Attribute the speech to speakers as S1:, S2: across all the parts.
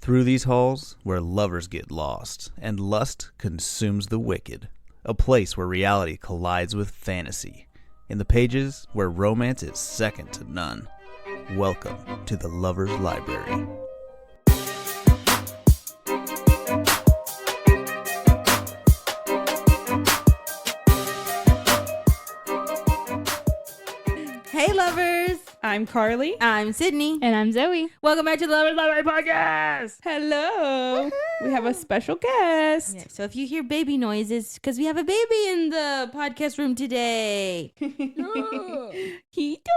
S1: Through these halls, where lovers get lost and lust consumes the wicked, a place where reality collides with fantasy, in the pages where romance is second to none. Welcome to the Lover's Library.
S2: Hey lovers!
S3: I'm Carly.
S2: I'm Sydney.
S4: And I'm Zoe.
S2: Welcome back to the Lover's Library Podcast!
S3: Hello.
S2: Woohoo.
S3: We have a special guest.
S2: Yeah, so if you hear baby noises, because we have a baby in the podcast room today. Oh.
S3: He so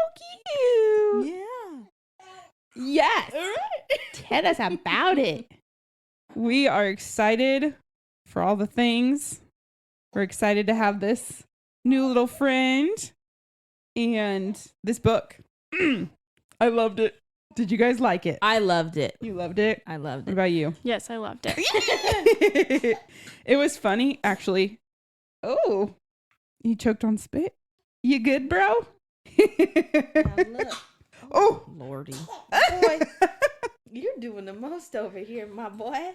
S3: cute.
S2: Yeah.
S3: Yes.
S2: All right.
S3: Tell us about it. We are excited for all the things. We're excited to have this new little friend and this book. I loved it. Did you guys like it?
S2: I loved it.
S3: You loved it?
S2: I loved
S3: What
S2: it.
S3: about you?
S4: Yes, I loved it.
S3: It was funny, actually. Oh, you choked on spit. You good, bro?
S2: Now look.
S3: Oh,
S2: Lordy. Boy, you're doing the most over here, my boy.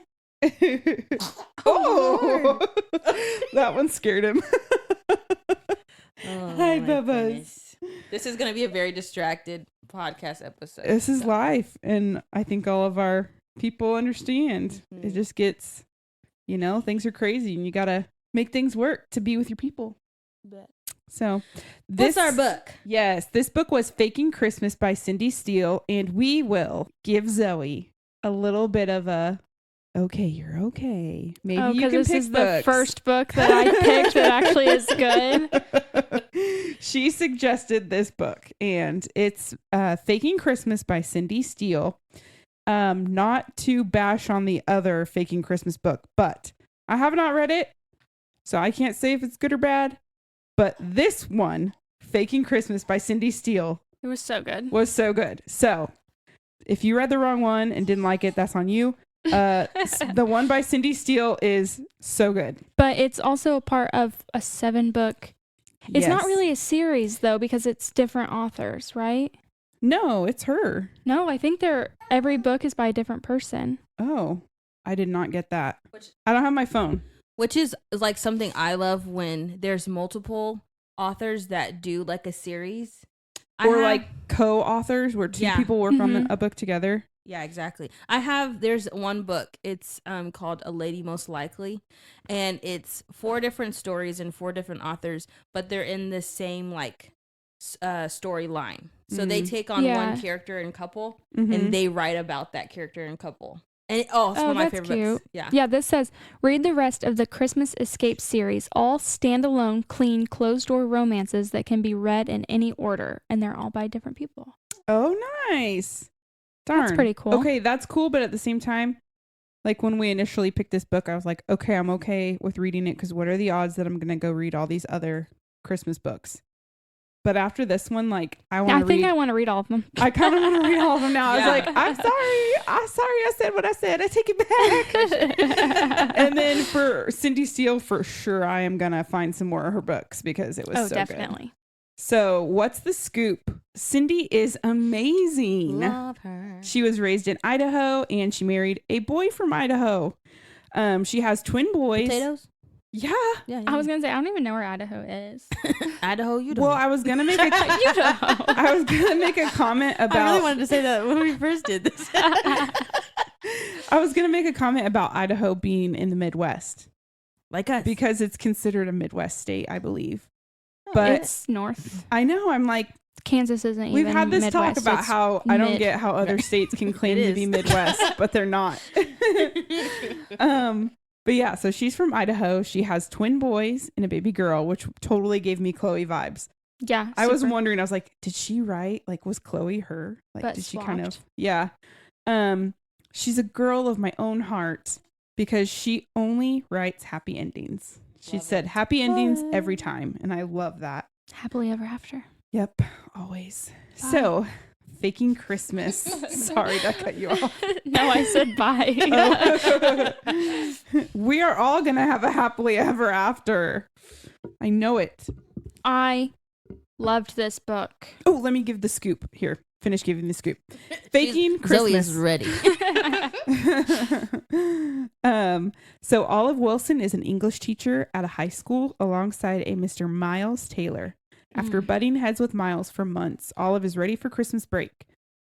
S3: oh, that one scared him.
S2: Oh,
S3: Hi,
S2: my
S3: Bubba's.
S2: goodness. This is going to be a very distracted podcast episode.
S3: This is
S2: so.
S3: life, and I think all of our people understand.
S2: Mhm.
S3: It just gets, things are crazy, and you gotta make things work to be with your people.
S2: Bet.
S3: So,
S2: What's our book?
S3: Yes, this book was Faking Christmas by Steele, and we will give Zoe a little bit of a, okay, you're okay. Maybe you can
S4: this
S3: pick
S4: is
S3: books.
S4: the first book that I picked that actually is good.
S3: She suggested this book, and it's Faking Christmas by Steele. Not to bash on the other Faking Christmas book, but I have not read it, so I can't say if it's good or bad. But this one, Faking Christmas by Steele,
S4: It was so good.
S3: was so good. So if you read the wrong one and didn't like it, that's on you. The one by Steele is so good.
S4: But it's also a part of a 7-book. It's not
S3: Yes.
S4: really a series, though, because it's different authors, right?
S3: No, it's her.
S4: No, I think every book is by a different person.
S3: Oh, I did not get that.
S2: Which-
S3: I don't have my phone.
S2: Which is like something I love when there's multiple authors that do like a series.
S3: Or like co-authors where two
S2: Yeah.
S3: people work on
S4: Mhm.
S3: a book together.
S2: Yeah, exactly. There's one book. It's called A Lady Most Likely, and it's 4 different stories and 4 different authors, but they're in the same like storyline. So they take on
S4: Yeah.
S2: one character and couple,
S3: Mhm.
S2: and they write about that character and couple. And it's one of my
S4: that's
S2: favorite
S4: cute.
S2: books. Yeah.
S4: Yeah, this says, read the rest of the Christmas Escape series, all standalone, clean, closed-door romances that can be read in any order, and they're all by different people.
S3: Oh, nice. Darn.
S4: That's pretty cool.
S3: Okay, that's cool, but at the same time, like when we initially picked this book, I was like, okay, I'm okay with reading it because what are the odds that I'm going to go read all these other Christmas books? But after this one, like, I want to read.
S4: I want to read all of them.
S3: I kind of want to read all of them now.
S2: Yeah.
S3: I was like, I'm sorry I said what I said. I take it back. And then for Steele, for sure, I am going to find some more of her books because it was so
S4: definitely.
S3: good. So what's the scoop? Cindy is amazing.
S2: Love her.
S3: She was raised in Idaho and she married a boy from Idaho. She has twin boys.
S2: Potatoes?
S3: Yeah.
S2: Yeah.
S4: I was going to say, I don't even know where Idaho is.
S2: Idaho, you
S3: Well, I was going to make a
S4: You know.
S3: I was going to make a comment about
S2: I really wanted to say that when we first did this.
S3: I was going to make a comment about Idaho being in the Midwest
S2: Like us.
S3: because it's considered a Midwest state, I believe. But
S4: It's north.
S3: I know, I'm like,
S4: Kansas isn't
S3: we've
S4: even
S3: had this
S4: Midwest.
S3: talk about
S4: It's
S3: how I don't
S4: mid.
S3: get how other states can claim
S2: It
S3: to be
S2: is.
S3: Midwest, but they're not. But yeah, so she's from Idaho. She has twin boys and a baby girl, which totally gave me Chloe vibes.
S4: Yeah.
S3: I was
S4: super.
S3: wondering, I was like, did she write? Like, was Chloe her? Like,
S4: But
S3: did she kind of?
S4: swapped.
S3: Yeah. She's a girl of my own heart because she only writes happy endings. She
S2: Love
S3: said
S2: it.
S3: happy endings
S4: What?
S3: every time. And I love that.
S4: Happily ever after.
S3: Yep. Always.
S4: Bye.
S3: So, Faking Christmas. Sorry to cut you off.
S4: No, I said bye.
S3: We are all going to have a happily ever after. I know it.
S4: I loved this book.
S3: Oh, let me give the scoop here. finish giving the scoop. Faking
S2: Zoe
S3: Christmas.
S2: is ready.
S3: So Olive Wilson is an English teacher at a high school alongside a Mr. Miles Taylor. After butting heads with Miles for months, Olive is ready for Christmas break.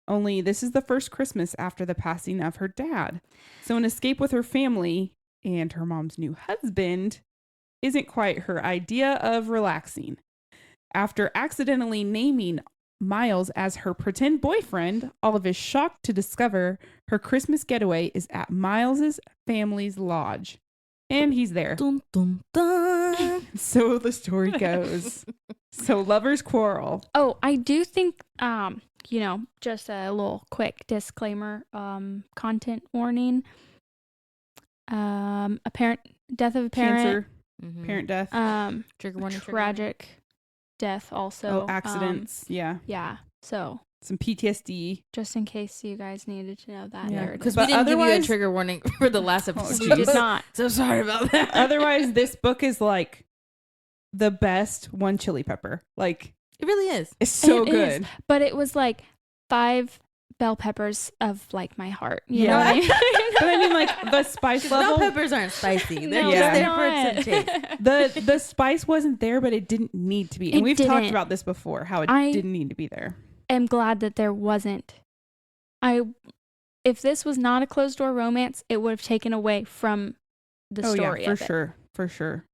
S3: Only this is the first Christmas after the passing of her dad. So an escape with her family and her mom's new husband isn't quite her idea of relaxing. After accidentally naming Miles as her pretend boyfriend, Olive is shocked to discover her Christmas getaway is at Miles's family's lodge. And he's there.
S2: Dun, dun, dun.
S3: So the story goes. So lovers quarrel.
S4: Oh, I do think, just a little quick disclaimer, content warning. Death of a parent.
S3: Cancer,
S2: Mhm.
S3: parent death.
S2: Trigger warning.
S4: Tragic death also.
S3: Accidents. Yeah.
S4: Yeah. So
S3: Some PTSD.
S4: just in case you guys needed to know that
S3: Yeah,
S4: narrative.
S2: Because
S3: But
S2: we didn't give you a
S3: otherwise-
S2: trigger warning for the last episode.
S4: We did not.
S2: So sorry about that.
S3: Otherwise, this book is like the best one chili pepper. Like,
S2: It really is.
S3: it's so
S4: It is.
S3: good.
S4: But it was like 5 bell peppers of like my heart. You
S3: Yeah.
S4: know what I mean?
S3: But I mean, like, the spice
S2: Bell
S3: level.
S2: peppers aren't spicy. They're
S4: No,
S2: just
S3: Yeah.
S2: there
S4: they're
S2: for some
S4: not.
S2: taste.
S3: The spice wasn't there, but it didn't need to be. And
S4: It
S3: we've talked
S4: didn't.
S3: about this before, how it
S4: I-
S3: didn't need to be there.
S4: am glad that there wasn't. If this was not a closed door romance, it would have taken away from the story.
S3: for
S4: of it.
S3: sure. For sure.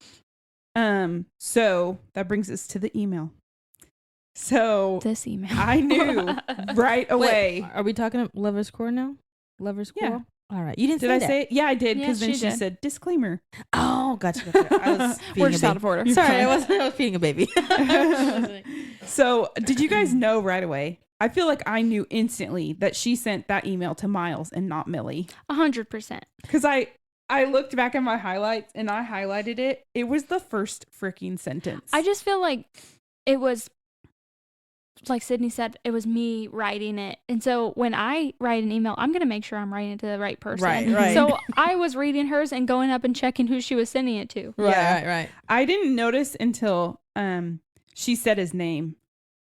S3: So that brings us to the email. So
S4: This email.
S3: I knew right away.
S2: Wait, are we talking about Lover's Core now? Lover's
S3: Yeah.
S2: Quarrel? All right. You didn't
S3: Did
S2: say
S3: I
S2: that.
S3: say it? Yeah, I did. Because
S4: Yes,
S3: then
S4: you
S3: she
S4: did.
S3: said disclaimer.
S2: Oh, gotcha. I was feeding
S4: We're
S2: a
S4: just
S2: baby.
S4: out of order.
S3: You're
S2: Sorry,
S3: fine.
S2: I was feeding a baby.
S3: So did you guys know right away? I feel like I knew instantly that she sent that email to Miles and not Millie.
S4: 100%.
S3: Because I looked back at my highlights and I highlighted it. It was the first freaking sentence.
S4: I just feel like it was, like Sydney said, it was me writing it. And so when I write an email, I'm going to make sure I'm writing it to the right person.
S3: Right.
S4: So I was reading hers and going up and checking who she was sending it to.
S2: Right.
S3: I didn't notice until she said his name.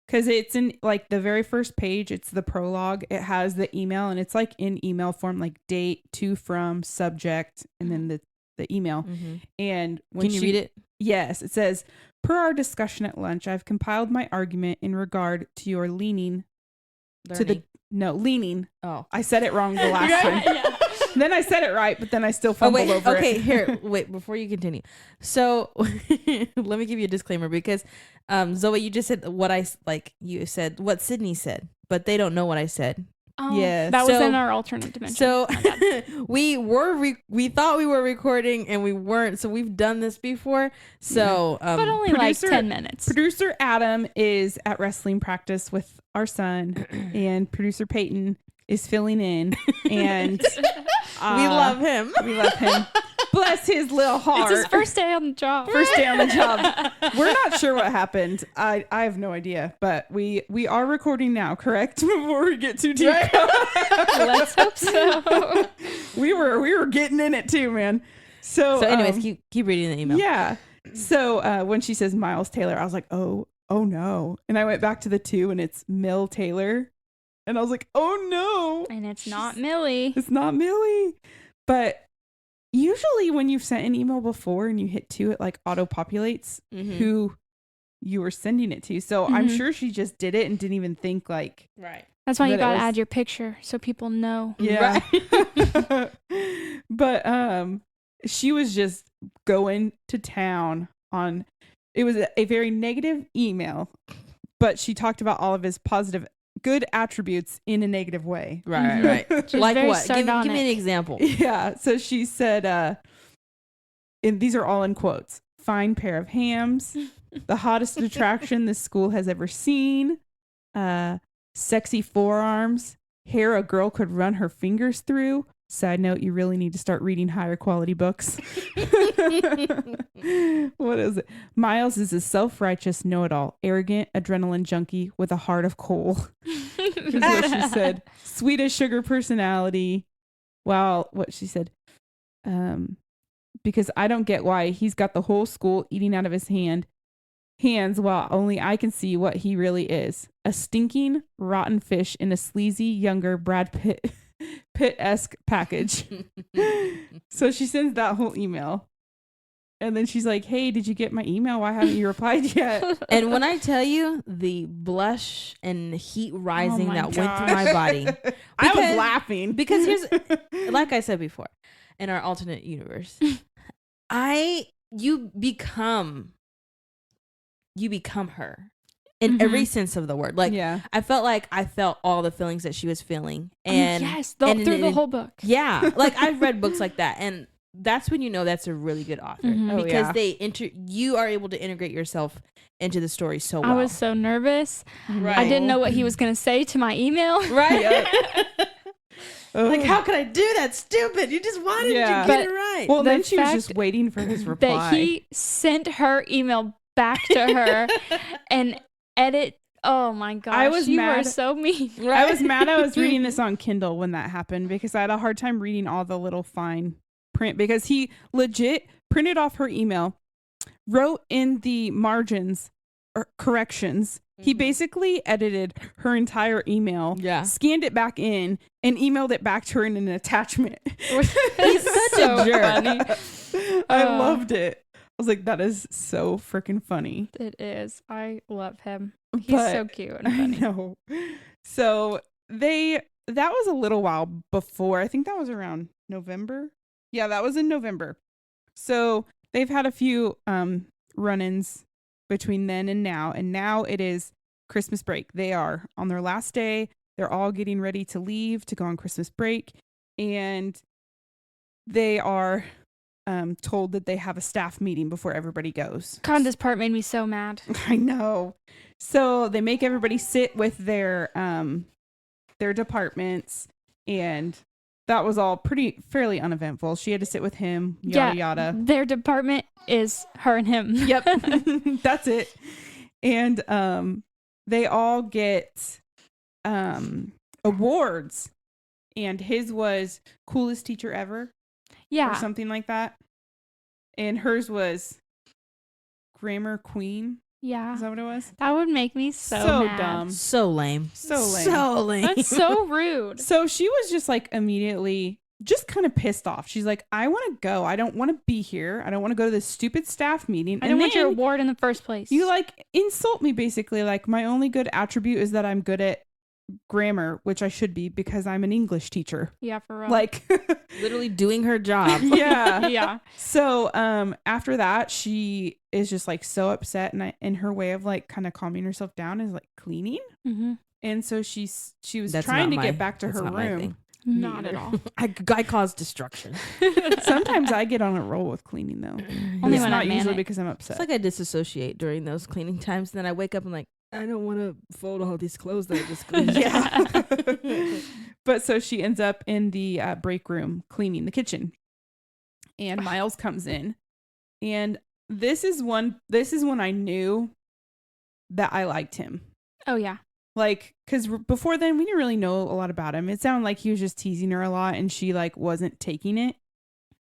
S3: Because it's in like the very first page, it's the prologue. It has the email and it's like in email form, like date, to, from, subject, and then the email.
S2: Mm-hmm.
S3: And when
S2: Can you read it?
S3: Yes, it says, per our discussion at lunch, I've compiled my argument in regard to your leaning leaning.
S2: Oh.
S3: I said it wrong the last time.
S4: Yeah.
S3: Then I said it right, but then I still
S2: Oh,
S3: fumbled
S2: wait.
S3: over
S2: Okay,
S3: it.
S2: here. Wait, before you continue. So let me give you a disclaimer because Zoe, you just said you said what Sydney said, but they don't know what I said.
S4: Oh,
S3: Yes.
S4: that was
S2: So-
S4: in our alternate dimension.
S2: So
S4: My bad.
S2: we thought we were recording and we weren't. So we've done this before. So
S4: but only
S3: producer-
S4: like 10 minutes.
S3: Producer Adam is at wrestling practice with our son, and producer Peyton is filling in, and
S2: we love him.
S3: We love him. Bless his little heart.
S4: It's his first day on the job.
S3: First day on the job. We're not sure what happened. I have no idea, but we are recording now, correct? Before we get too deep.
S4: Let's hope so.
S3: We were getting in it too, man. So
S2: Anyways, keep reading the email.
S3: yeah. So when she says Miles Taylor, I was like, oh no. And I went back to the 2 and it's Mill Taylor. And I was like, oh no.
S4: And it's not Millie.
S3: It's not Millie. But usually when you've sent an email before and you hit 2, it like auto populates
S2: Mhm.
S3: who you were sending it to. So I'm
S4: Mhm.
S3: sure she just did it and didn't even think like,
S2: Right.
S4: That's why you
S3: But it
S4: got to
S3: was-
S4: add your picture so people know.
S3: yeah. But she was just going to town on, it was a very negative email, but she talked about all of his positive good attributes in a negative way.
S2: Right.
S4: She's
S2: Like
S4: very
S2: what? Give me an
S4: sardonic.
S2: example.
S3: Yeah. So she said, and these are all in quotes, fine pair of hams, the hottest attraction this school has ever seen, sexy forearms, hair a girl could run her fingers through. Side note, you really need to start reading higher quality books. What is it? Miles is a self-righteous know-it-all, arrogant adrenaline junkie with a heart of coal. Is what she said. Sweet as sugar personality. Well, what she said. Because I don't get why he's got the whole school eating out of his hand. hands while only I can see what he really is. A stinking, rotten fish in a sleazy, younger Brad Pitt-esque package. So she sends that whole email. And then she's like, hey, did you get my email? Why haven't you replied yet?
S2: And when I tell you the blush and heat rising
S4: my
S2: that went through my
S3: gosh.
S2: body.
S3: I was
S2: Because-
S3: laughing.
S2: Because like I said before, in our alternate universe, you become her in every sense of the word. Like,
S3: yeah.
S2: I felt all the feelings that she was feeling.
S4: I mean,
S2: And
S4: yes,
S2: and
S4: through the whole book.
S2: yeah, like I've read books like that, and that's when you know that's a really good author
S4: Mhm.
S3: Oh,
S2: because
S3: yeah.
S2: you are able to integrate yourself into the story so well.
S4: I was so nervous.
S2: Right.
S4: I didn't know what he was going to say to my email.
S2: right.
S3: Like,
S2: How could I do that? Stupid! You just wanted
S3: Yeah.
S2: to get it right.
S3: Well,
S4: The
S3: then she was
S4: fact
S3: just waiting for his reply.
S4: That he sent her email back to her and edit. Oh my gosh.
S3: I was
S4: you were
S3: mad.
S4: so mean.
S3: I was mad I was reading this on Kindle when that happened because I had a hard time reading all the little fine print because he legit printed off her email, wrote in the margins or corrections. He
S2: Mhm.
S3: basically edited her entire email,
S2: Yeah.
S3: scanned it back in, and emailed it back to her in an attachment.
S2: He's such
S4: So
S2: a jerk.
S4: funny.
S3: I
S4: Oh.
S3: loved it. I was like, that is so freaking funny.
S4: It is. I love him. He's
S3: But-
S4: so cute and
S3: I
S4: funny.
S3: know. So that was a little while before. I think that was around November. Yeah, that was in November. So they've had a few run-ins between then and now it is Christmas break. They are on their last day. They're all getting ready to leave to go on Christmas break, and they are told that they have a staff meeting before everybody goes.
S4: God, this part made me so mad.
S3: I know. So they make everybody sit with their departments, and that was all fairly uneventful. She had to sit with him, yada yada.
S4: Their department is her and him.
S3: Yep. That's it. And they all get awards, and his was coolest teacher ever or
S4: Yeah.
S3: something like that. And hers was grammar queen.
S4: Yeah.
S3: Is that what it was?
S4: That would make me so mad.
S3: dumb.
S2: So lame.
S3: So lame.
S2: So lame.
S4: That's so rude.
S3: So she was just like immediately just kind of pissed off. She's like, I want to go. I don't want to be here. I don't want to go to this stupid staff meeting.
S4: I didn't want your award in the first place.
S3: You like insult me basically. Like my only good attribute is that I'm good at grammar, which I should be because I'm an English teacher.
S4: Yeah, for real.
S3: Like
S2: Literally doing her job.
S3: yeah.
S4: yeah.
S3: So after that she is just like so upset, and in her way of like kind of calming herself down is like cleaning.
S4: Mm-hmm.
S3: And so she was
S2: That's
S3: trying
S2: not
S3: to
S2: my-
S3: get back to
S2: that's
S3: her
S2: not my
S3: room.
S2: thing.
S4: Not at
S3: neither.
S4: all.
S2: I cause destruction.
S3: Sometimes I get on a roll with cleaning though.
S4: Only
S3: It's
S4: when
S3: not
S4: I'm
S3: usually
S4: manic.
S3: because I'm
S2: It's
S3: upset.
S2: like I disassociate during those cleaning times. Then I wake up and like, I don't want to fold all these clothes that I just cleaned.
S3: Yeah. But so she ends up in the break room cleaning the kitchen, and Miles comes in, and this is when I knew that I liked him.
S4: Oh, yeah.
S3: Like, because before then we didn't really know a lot about him. It sounded like he was just teasing her a lot, and she like wasn't taking it.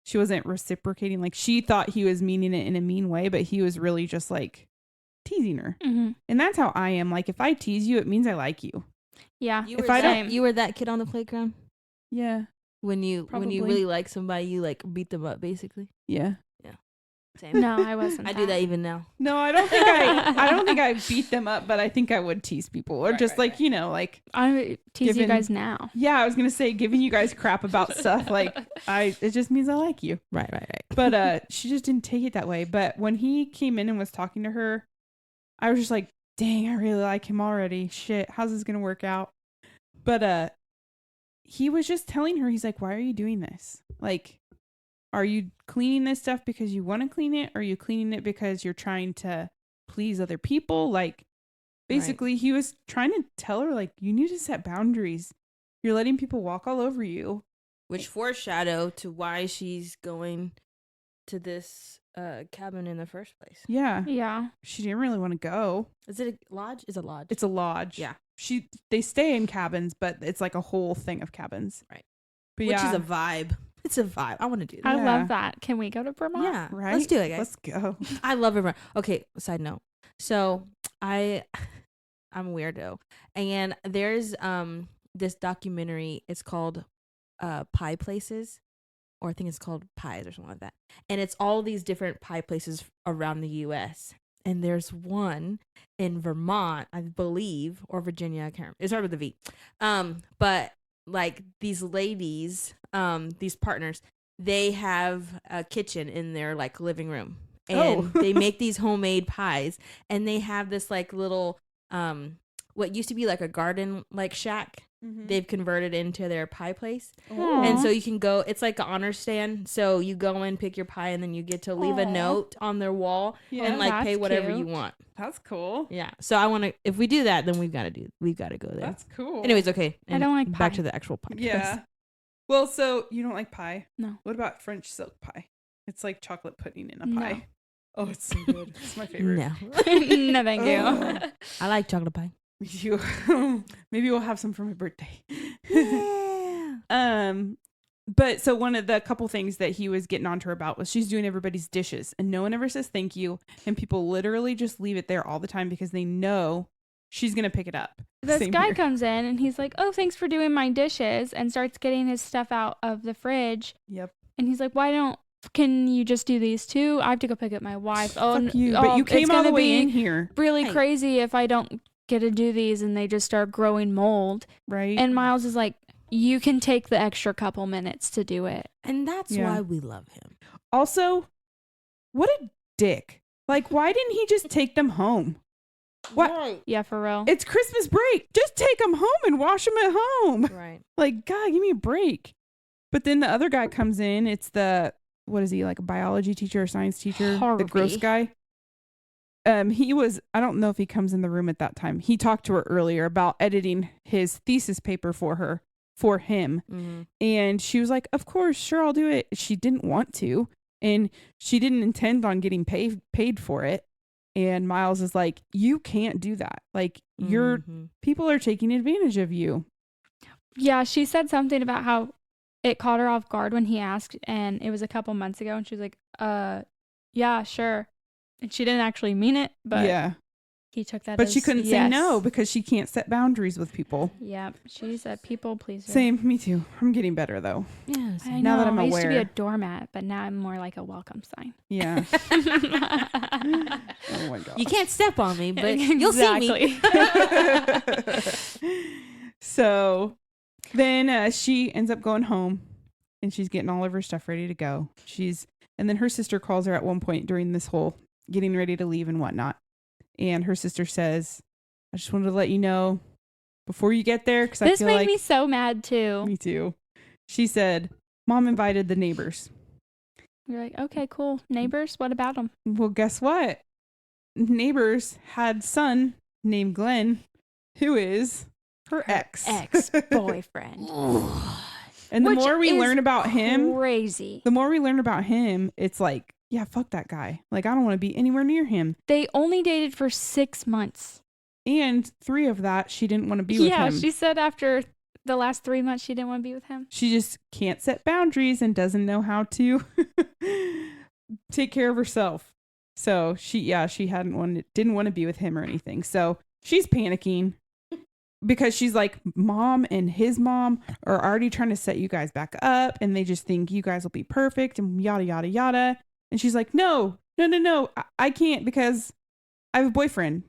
S3: She wasn't reciprocating. Like she thought he was meaning it in a mean way, but he was really just like teasing her.
S4: Mm-hmm.
S3: And that's how I am. Like if I tease you, it means I like you.
S4: Yeah.
S2: You
S3: If
S2: were
S3: I
S2: that,
S3: don't-
S2: you were that kid on the playground
S3: Yeah.
S2: when you
S3: Probably.
S2: really like somebody, you like beat them up basically.
S3: Yeah.
S2: Same.
S4: No, I wasn't.
S2: I do that even now.
S3: No, I don't think I don't think I beat them up, but I think I would tease people or
S2: Right,
S3: just
S2: right,
S3: like,
S2: right.
S3: you know, like,
S4: I tease
S3: Given-
S4: you guys now.
S3: yeah, I was going to say giving you guys crap about stuff. Like it just means I like you.
S2: Right.
S3: But she just didn't take it that way. But when he came in and was talking to her, I was just like, dang, I really like him already. Shit, how's this going to work out? But he was just telling her, he's like, why are you doing this? Like, are you cleaning this stuff because you want to clean it? Or are you cleaning it because you're trying to please other people? Like, basically, he was trying to tell her, like, you need to set boundaries. You're letting people walk all over you.
S2: Which foreshadow to why she's going to this cabin in the first place.
S3: Yeah.
S4: Yeah.
S3: She didn't really want to go.
S2: Is it a lodge? It's a lodge.
S3: It's a lodge.
S2: Yeah.
S3: They stay in cabins, but it's like a whole thing of cabins.
S2: Right.
S3: But
S2: Which
S3: yeah,
S2: is a vibe. It's a vibe. I want to do that.
S4: I
S3: Yeah.
S4: love that. Can we go to Vermont?
S2: Yeah.
S3: right.
S2: Let's do it, guys.
S3: Let's go.
S2: I love Vermont. Okay, side note. So I'm a weirdo, and there's this documentary. It's called Pie Places, or I think it's called Pies or something like that. And it's all these different pie places around the U.S. And there's one in Vermont, I believe, or Virginia. I can't remember. It started with a V. But like these ladies, these partners, they have a kitchen in their like living room, and they make these homemade pies. And they have this like little what used to be like a garden like shack. They've converted into their pie place. And so you can go, it's like an honor stand, so you go in, pick your pie, and then you get to leave a note on their wall and like pay whatever you want.
S3: That's cool.
S2: Yeah, so I want to, if we do that, then we've got to go there.
S3: That's cool.
S2: Anyways, okay,
S4: I don't like pie.
S2: Back to the actual pie.
S3: Yeah. Well, so you don't like pie?
S4: No.
S3: What about French silk pie? It's like chocolate pudding in a
S4: No.
S3: pie. Oh, it's so good. It's my favorite.
S2: No.
S4: No, thank you.
S2: I like chocolate pie.
S3: Me too. Maybe we'll have some for my birthday.
S2: Yeah.
S3: But so one of the couple things that he was getting on to her about was she's doing everybody's dishes and no one ever says thank you, and people literally just leave it there all the time because they know she's gonna pick it up.
S4: This
S3: Same
S4: guy
S3: here.
S4: comes in and he's like, "Oh, thanks for doing my dishes," and starts getting his stuff out of the fridge.
S3: Yep.
S4: And he's like, can you just do these too? I have to go pick up my wife.
S3: Fuck you. But you came all the way in here.
S4: Really
S2: Hey.
S4: crazy if I don't get to do these and they just start growing mold.
S3: Right.
S4: And Miles is like, you can take the extra couple minutes to do it.
S2: And that's why we love him.
S3: Also, what a dick. Like, why didn't he just take them home? What?
S2: Right.
S4: Yeah, for real.
S3: It's Christmas break. Just take them home and wash them at home.
S2: Right.
S3: Like, God, give me a break. But then the other guy comes in. It's what is he, like a biology teacher or science teacher?
S4: Harvey.
S3: The gross guy. He was, I don't know if he comes in the room at that time. He talked to her earlier about editing his thesis paper for him.
S2: Mm-hmm.
S3: And she was like, of course, sure, I'll do it. She didn't want to. And she didn't intend on getting paid for it. And Miles is like, you can't do that. Like, people are taking advantage of you.
S4: Yeah, she said something about how it caught her off guard when he asked, and it was a couple months ago, and she was like, yeah, sure. And she didn't actually mean it, but
S3: yeah.
S4: he took that
S3: But
S4: as
S3: she couldn't say
S4: yes.
S3: no because she can't set boundaries with people.
S4: Yeah, she's a people pleaser.
S3: Same, me too. I'm getting better though.
S2: Yes.
S4: I know.
S3: Now that I'm
S4: I used to be
S3: aware.
S4: a doormat, but now I'm more like a welcome sign.
S3: Yeah. Oh my God.
S2: You can't step on me, but you'll see me.
S3: So then she ends up going home and she's getting all of her stuff ready to go. And then her sister calls her at one point during this whole getting ready to leave and whatnot. And her sister says, I just wanted to let you know before you get there, because I
S4: This
S3: feel
S4: made
S3: like
S4: me so mad too.
S3: me too. She said, Mom invited the neighbors.
S4: You're like, okay, cool. Neighbors, what about them?
S3: Well, guess what? Neighbors had son named Glenn, who is her ex.
S4: Ex-boyfriend.
S3: And the
S4: Which
S3: more we
S4: is
S3: learn about him,
S4: crazy.
S3: it's like, yeah, fuck that guy. Like, I don't want to be anywhere near him.
S4: They only dated for 6 months.
S3: And 3 of that, she didn't want to be with him.
S4: Yeah, she said after the last 3 months, she didn't want to be with him.
S3: She just can't set boundaries and doesn't know how to take care of herself. So didn't want to be with him or anything. So she's panicking because she's like, Mom and his mom are already trying to set you guys back up, and they just think you guys will be perfect and yada, yada, yada. And she's like, no, I can't because I have a boyfriend.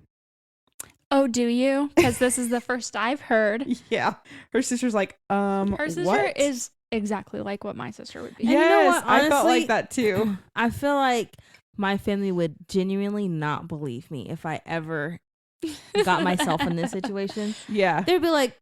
S4: Oh, do you? Because this is the first I've heard.
S3: Yeah. Her sister's like,
S4: Her sister
S3: what?
S4: is exactly like what my sister would be.
S3: Yes,
S2: And you know what?
S3: I felt
S2: Honestly,
S3: like that too.
S2: I feel like my family would genuinely not believe me if I ever got myself in this situation.
S3: Yeah.
S2: They'd be like,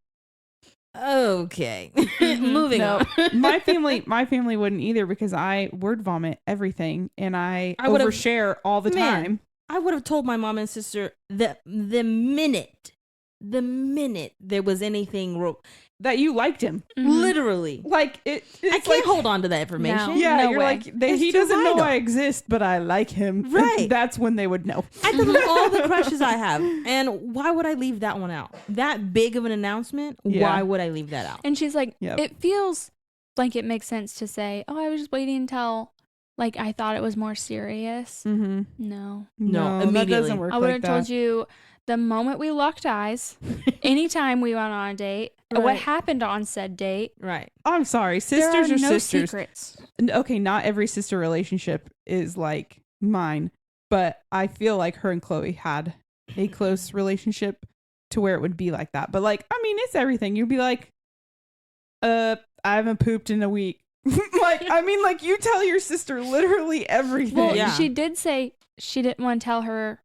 S2: okay,
S4: Mhm.
S2: moving
S3: No,
S2: on.
S3: my family wouldn't either because I word vomit everything and I
S2: would've-
S3: overshare all the
S2: Man.
S3: time.
S2: I would have told my mom and sister the minute there was anything
S3: That you liked him.
S4: Mhm.
S2: literally.
S3: Like it's
S2: I can't
S3: like,
S2: hold on to that information.
S4: No.
S3: yeah,
S4: No
S3: you're
S4: way.
S3: like
S2: It's
S3: he
S2: too
S3: doesn't know
S2: vital.
S3: I exist, but I like him.
S2: Right.
S3: That's when they would know.
S2: I tell them all the crushes I have, and why would I leave that one out? That big of an announcement.
S3: Yeah.
S2: Why would I leave that out?
S4: And she's like,
S3: Yep.
S4: it feels like it makes sense to say, oh, I was just waiting until like I thought it was more serious.
S3: Mm-hmm.
S4: No.
S2: No,
S3: that
S2: immediately.
S3: doesn't work
S4: I would
S3: like
S4: have
S3: that.
S4: told you the moment we locked eyes, anytime we went on a date, what
S2: Right.
S4: happened on said date.
S2: Right.
S3: I'm sorry.
S4: There
S3: Sisters are
S4: no
S3: sisters.
S4: secrets.
S3: Okay, not every sister relationship is like mine, but I feel like her and Chloe had a close relationship to where it would be like that. But like, I mean, it's everything. You'd be like, I haven't pooped in a week. Like, I mean, like you tell your sister literally everything.
S4: Well,
S2: Yeah.
S4: she did say she didn't want to tell her,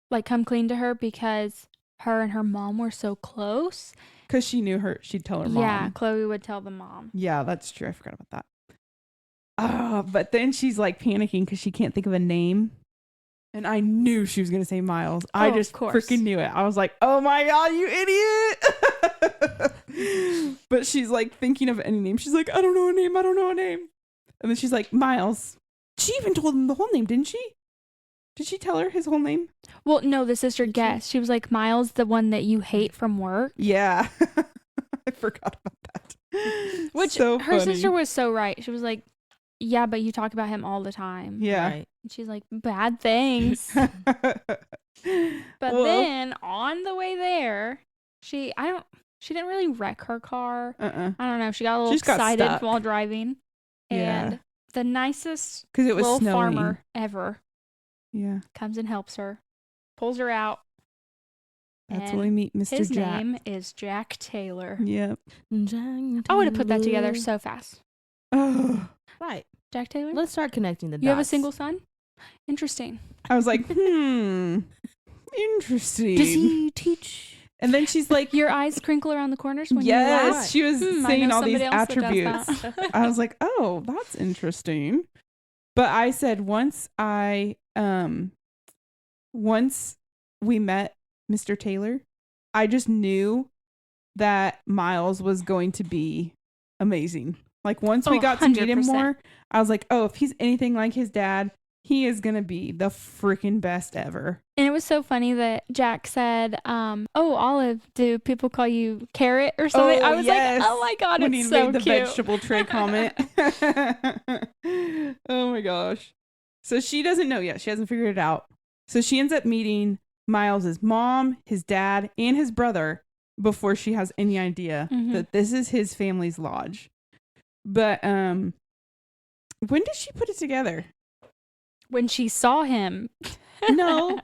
S4: like, come clean to her because her and her mom were so close.
S3: Because she knew her, she'd tell her mom.
S4: Yeah, Chloe would tell the mom.
S3: Yeah, that's true. I forgot about that. But then she's like panicking because she can't think of a name. And I knew she was going to say Miles. I
S4: Oh,
S3: just
S4: of course.
S3: freaking knew it. I was like, oh my God, you idiot. But she's like thinking of any name. She's like, I don't know a name. I don't know a name. And then she's like, Miles. She even told him the whole name, didn't she? Did she tell her his whole name?
S4: Well, no, the sister guessed. She was like, Miles, the one that you hate from work.
S3: Yeah. I forgot about that.
S4: Which
S3: So
S4: her
S3: funny.
S4: sister was so right. She was like, yeah, but you talk about him all the time.
S3: Yeah.
S2: Right.
S4: And she's like, bad things. But
S3: Well,
S4: then on the way there, she didn't really wreck her car.
S3: I
S4: I don't know. She got a little
S3: She just got
S4: excited
S3: stuck.
S4: while driving. And
S3: Yeah.
S4: the nicest
S3: because it was
S4: little
S3: snowing.
S4: farmer ever
S3: Yeah.
S4: comes and helps her, pulls her out.
S3: That's
S4: and
S3: when we meet Mr.
S4: his
S3: Jack.
S4: name is Jack Taylor.
S3: Yep.
S4: I would have put that together so fast.
S3: Oh,
S2: Right.
S4: Jack Taylor?
S2: Let's start connecting the dots.
S4: You have a single son? Interesting.
S3: I was like, interesting.
S2: Does he teach?
S3: And then she's like,
S4: Your eyes crinkle around the corners when you
S3: yes,
S4: laugh?
S3: she was
S4: I
S3: saying
S4: know
S3: all these
S4: somebody else that does
S3: attributes.
S4: that.
S3: I was like, oh, that's interesting. But I said once we met Mr. Taylor, I just knew that Miles was going to be amazing. Like once we
S4: Oh,
S3: got to meet him
S4: 100%.
S3: more, I was like, oh, if he's anything like his dad, he is going to be the freaking best ever.
S4: And it was so funny that Jack said, oh, Olive, do people call you Carrot or something?
S3: Oh,
S4: I was
S3: yes.
S4: like, oh my God,
S3: When
S4: it's
S3: he
S4: so
S3: made the
S4: cute.
S3: vegetable tray comment. Oh my gosh. So she doesn't know yet. She hasn't figured it out. So she ends up meeting Miles's mom, his dad, and his brother before she has any idea
S4: Mhm.
S3: that this is his family's lodge. But when did she put it together?
S4: When she saw him.
S3: No.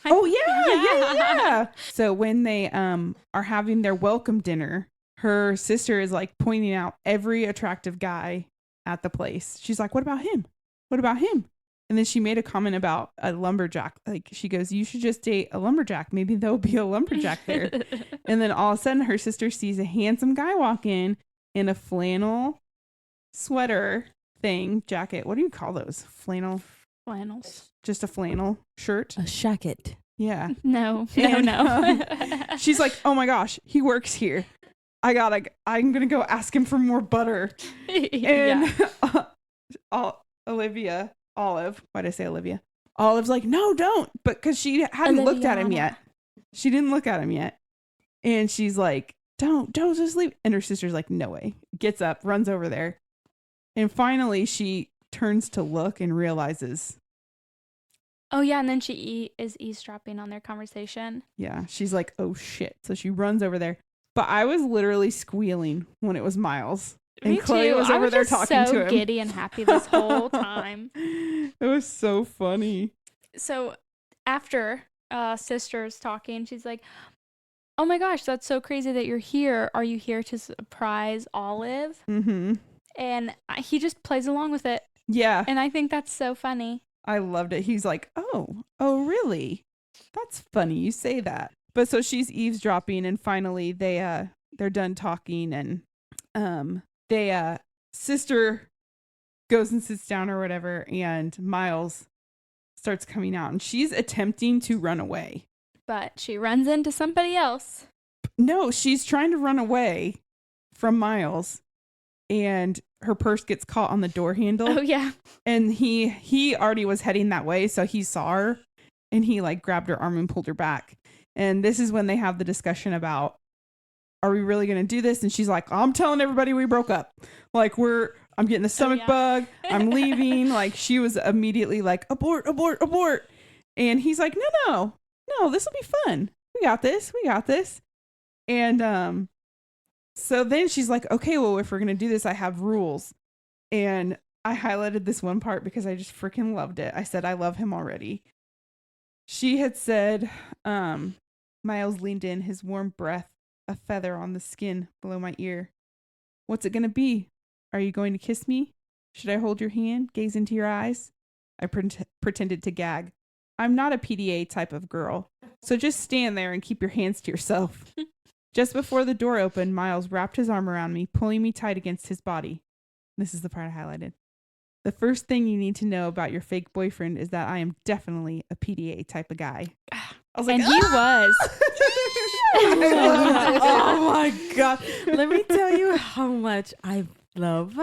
S3: Oh yeah. So when they are having their welcome dinner, her sister is like pointing out every attractive guy at the place. She's like, "What about him? What about him?" And then she made a comment about a lumberjack. Like she goes, "You should just date a lumberjack. Maybe there'll be a lumberjack there." And then all of a sudden, her sister sees a handsome guy walk in a flannel sweater thing, jacket. What do you call those?
S4: Flannels.
S3: Just a flannel shirt.
S2: A shacket.
S3: Yeah.
S4: No.
S3: And, she's like, oh my gosh, he works here. I'm going to go ask him for more butter. And Olive, why'd I say Olivia? Olive's like, no, don't. But because she hadn't looked at him yet. She didn't look at him yet. And she's like, don't just leave. And her sister's like, no way. Gets up, runs over there. And finally she turns to look and realizes,
S4: Oh, yeah. And then she is eavesdropping on their conversation.
S3: yeah, she's like, oh shit. So she runs over there. But I was literally squealing when it was Miles. And
S4: Me
S3: Chloe
S4: too.
S3: was
S4: I
S3: over
S4: was
S3: there
S4: just
S3: talking
S4: so
S3: to him.
S4: giddy and happy this whole time.
S3: It was so funny.
S4: So after sister's talking, she's like, oh my gosh, that's so crazy that you're here. Are you here to surprise Olive?
S3: Mm-hmm.
S4: And he just plays along with it.
S3: Yeah,
S4: And I think that's so funny.
S3: I loved it. He's like, oh, really? That's funny you say that. But so she's eavesdropping, and finally they're done talking, and sister goes and sits down or whatever, and Miles starts coming out, and she's attempting to run away.
S4: But she runs into somebody else.
S3: No, she's trying to run away from Miles, and her purse gets caught on the door handle.
S4: Oh, yeah.
S3: And he already was heading that way, so he saw her, and he like grabbed her arm and pulled her back. And this is when they have the discussion about, are we really going to do this? And she's like, I'm telling everybody we broke up. Like I'm getting the stomach bug. I'm leaving. Like, she was immediately like, abort, abort, abort. And he's like, no, this will be fun. We got this. And so then she's like, okay, well, if we're going to do this, I have rules. And I highlighted this one part because I just freaking loved it. I said, I love him already. She had said, Miles leaned in, his warm breath, a feather on the skin below my ear. What's it going to be? Are you going to kiss me? Should I hold your hand, gaze into your eyes? I pretended to gag. I'm not a PDA type of girl, so just stand there and keep your hands to yourself. Just before the door opened, Miles wrapped his arm around me, pulling me tight against his body. This is the part I highlighted. The first thing you need to know about your fake boyfriend is that I am definitely a PDA type of guy. I was like,
S4: and he was.
S2: Oh my God. Let me tell you how much I love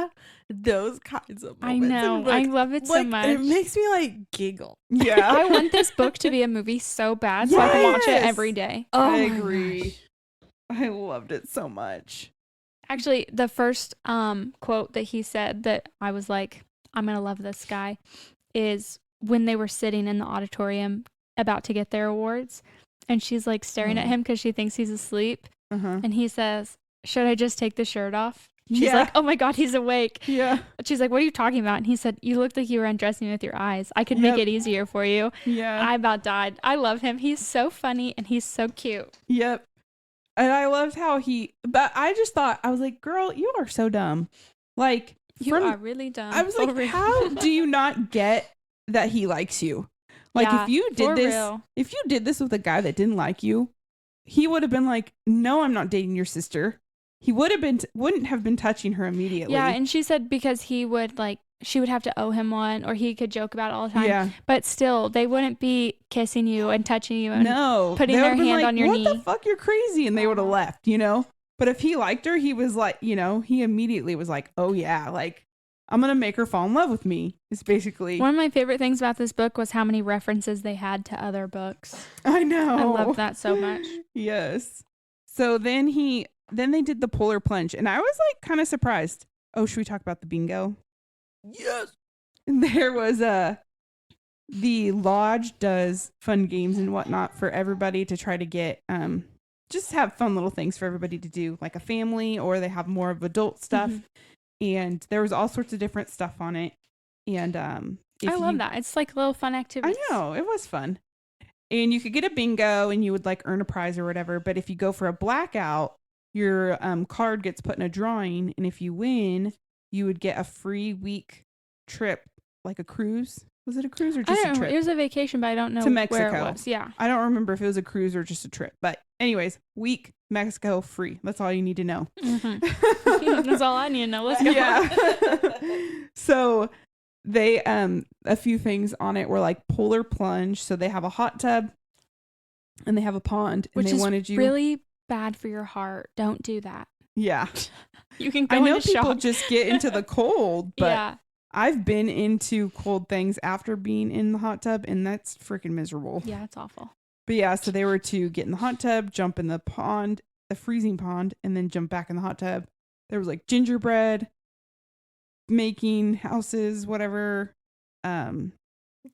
S2: those kinds of moments.
S4: I know. I love it so much.
S2: It makes me like giggle.
S3: Yeah.
S4: I want this book to be a movie so bad so I can watch it every day.
S2: Oh,
S3: I agree. I loved it so much.
S4: Actually, the first quote that he said that I was like, I'm going to love this guy, is when they were sitting in the auditorium about to get their awards. And she's like staring at him because she thinks he's asleep. And he says, should I just take the shirt off? She's like, oh my God, he's awake.
S3: Yeah.
S4: She's like, what are you talking about? And he said, you looked like you were undressing with your eyes. I could make it easier for you.
S3: Yeah.
S4: I about died. I love him. He's so funny and he's so cute.
S3: Yep. And I loved how but I just thought, I was like, girl, you are so dumb. Like,
S4: you are really dumb.
S3: I was like, how do you not get that he likes you? Like,
S4: Yeah,
S3: if you did this with a guy that didn't like you, he would have been like, no, I'm not dating your sister. He wouldn't have been touching her immediately.
S4: Yeah, and she said because he would she would have to owe him one, or he could joke about it all the time.
S3: Yeah.
S4: But still, they wouldn't be kissing you and touching you and putting
S3: they
S4: their
S3: would've been
S4: hand
S3: like,
S4: on your knee.
S3: What the fuck? You're crazy. And they would have left, you know? But if he liked her, he was like, you know, he immediately was like, oh yeah, like, I'm going to make her fall in love with me. It's basically.
S4: One of my favorite things about this book was how many references they had to other books.
S3: I know.
S4: I love that so much.
S3: Yes. So then they did the polar plunge, and I was like kind of surprised. Oh, should we talk about the bingo?
S2: Yes.
S3: There was the lodge does fun games and whatnot for everybody to try to get just have fun little things for everybody to do, like a family, or they have more of adult stuff. And there was all sorts of different stuff on it. And
S4: I love that. It's like little fun activities.
S3: I know, it was fun. And you could get a bingo and you would like earn a prize or whatever. But if you go for a blackout, your card gets put in a drawing. And if you win, you would get a free week trip, like a cruise. Was it a cruise or just a trip?
S4: It was a vacation, but I don't know
S3: to Mexico.
S4: where it was. Yeah.
S3: I don't remember if it was a cruise or just a trip. But anyways, week, Mexico, free. That's all you need to know.
S4: That's all I need to know. Let's go.
S3: Yeah. So they a few things on it were like polar plunge. So they have a hot tub and they have a pond, and
S4: which
S3: they
S4: is
S3: wanted you
S4: really bad for your heart. Don't do that.
S3: Yeah.
S4: You can go
S3: I know
S4: into
S3: people
S4: shock.
S3: just get into the cold, but
S4: yeah.
S3: I've been into cold things after being in the hot tub, and that's freaking miserable.
S4: Yeah, it's awful.
S3: But yeah, so they were to get in the hot tub, jump in the pond, the freezing pond, and then jump back in the hot tub. There was like gingerbread, making houses, whatever,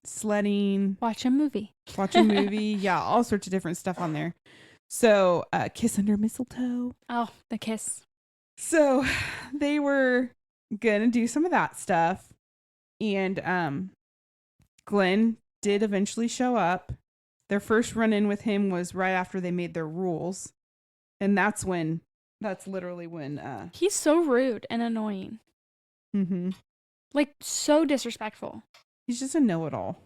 S3: sledding,
S4: watch a movie.
S3: Yeah, all sorts of different stuff on there. So kiss under mistletoe.
S4: Oh, the kiss.
S3: So they were gonna do some of that stuff, and Glenn did eventually show up. Their first run-in with him was right after they made their rules, and that's literally when
S4: he's so rude and annoying. Like so disrespectful.
S3: He's just a know-it-all.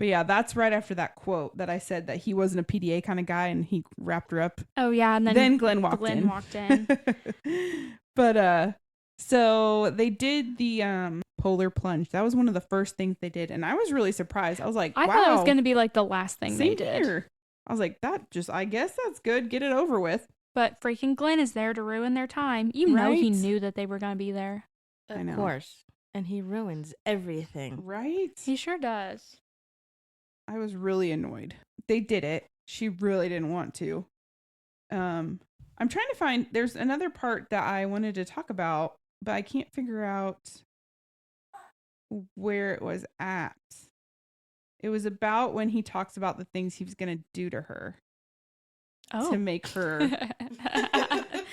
S3: But yeah, that's right after that quote that I said that he wasn't a PDA kind of guy, and he wrapped her up.
S4: Oh yeah, and then
S3: Glenn walked in. But so they did the polar plunge. That was one of the first things they did, and I was really surprised. I was like, wow.
S4: I thought it was going to be like the last thing they did.
S3: Here. I was like, I guess that's good. Get it over with.
S4: But freaking Glenn is there to ruin their time. You know he knew that they were going to be there.
S2: Of course. And he ruins everything.
S3: Right?
S4: He sure does.
S3: I was really annoyed. They did it. She really didn't want to. I'm trying to find, there's another part that I wanted to talk about but I can't figure out where it was at. It was about when he talks about the things he was going to do to her
S4: Oh.
S3: to make her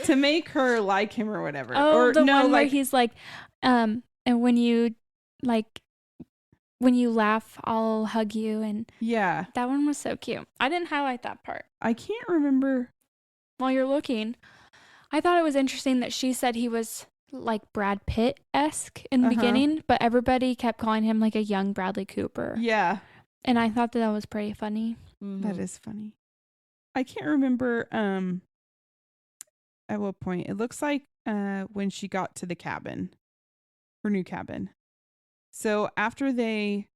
S3: to make her like him or whatever.
S4: Oh,
S3: or
S4: the
S3: no,
S4: one where
S3: like
S4: he's like, and when you laugh, I'll hug you, and
S3: yeah,
S4: that one was so cute. I didn't highlight that part.
S3: I can't remember.
S4: While you're looking, I thought it was interesting that she said he was like Brad Pitt-esque in the beginning, but everybody kept calling him like a young Bradley Cooper.
S3: Yeah,
S4: And I thought that was pretty funny.
S3: that is funny. I can't remember at what point. It looks like when she got to the cabin, her new cabin. So after they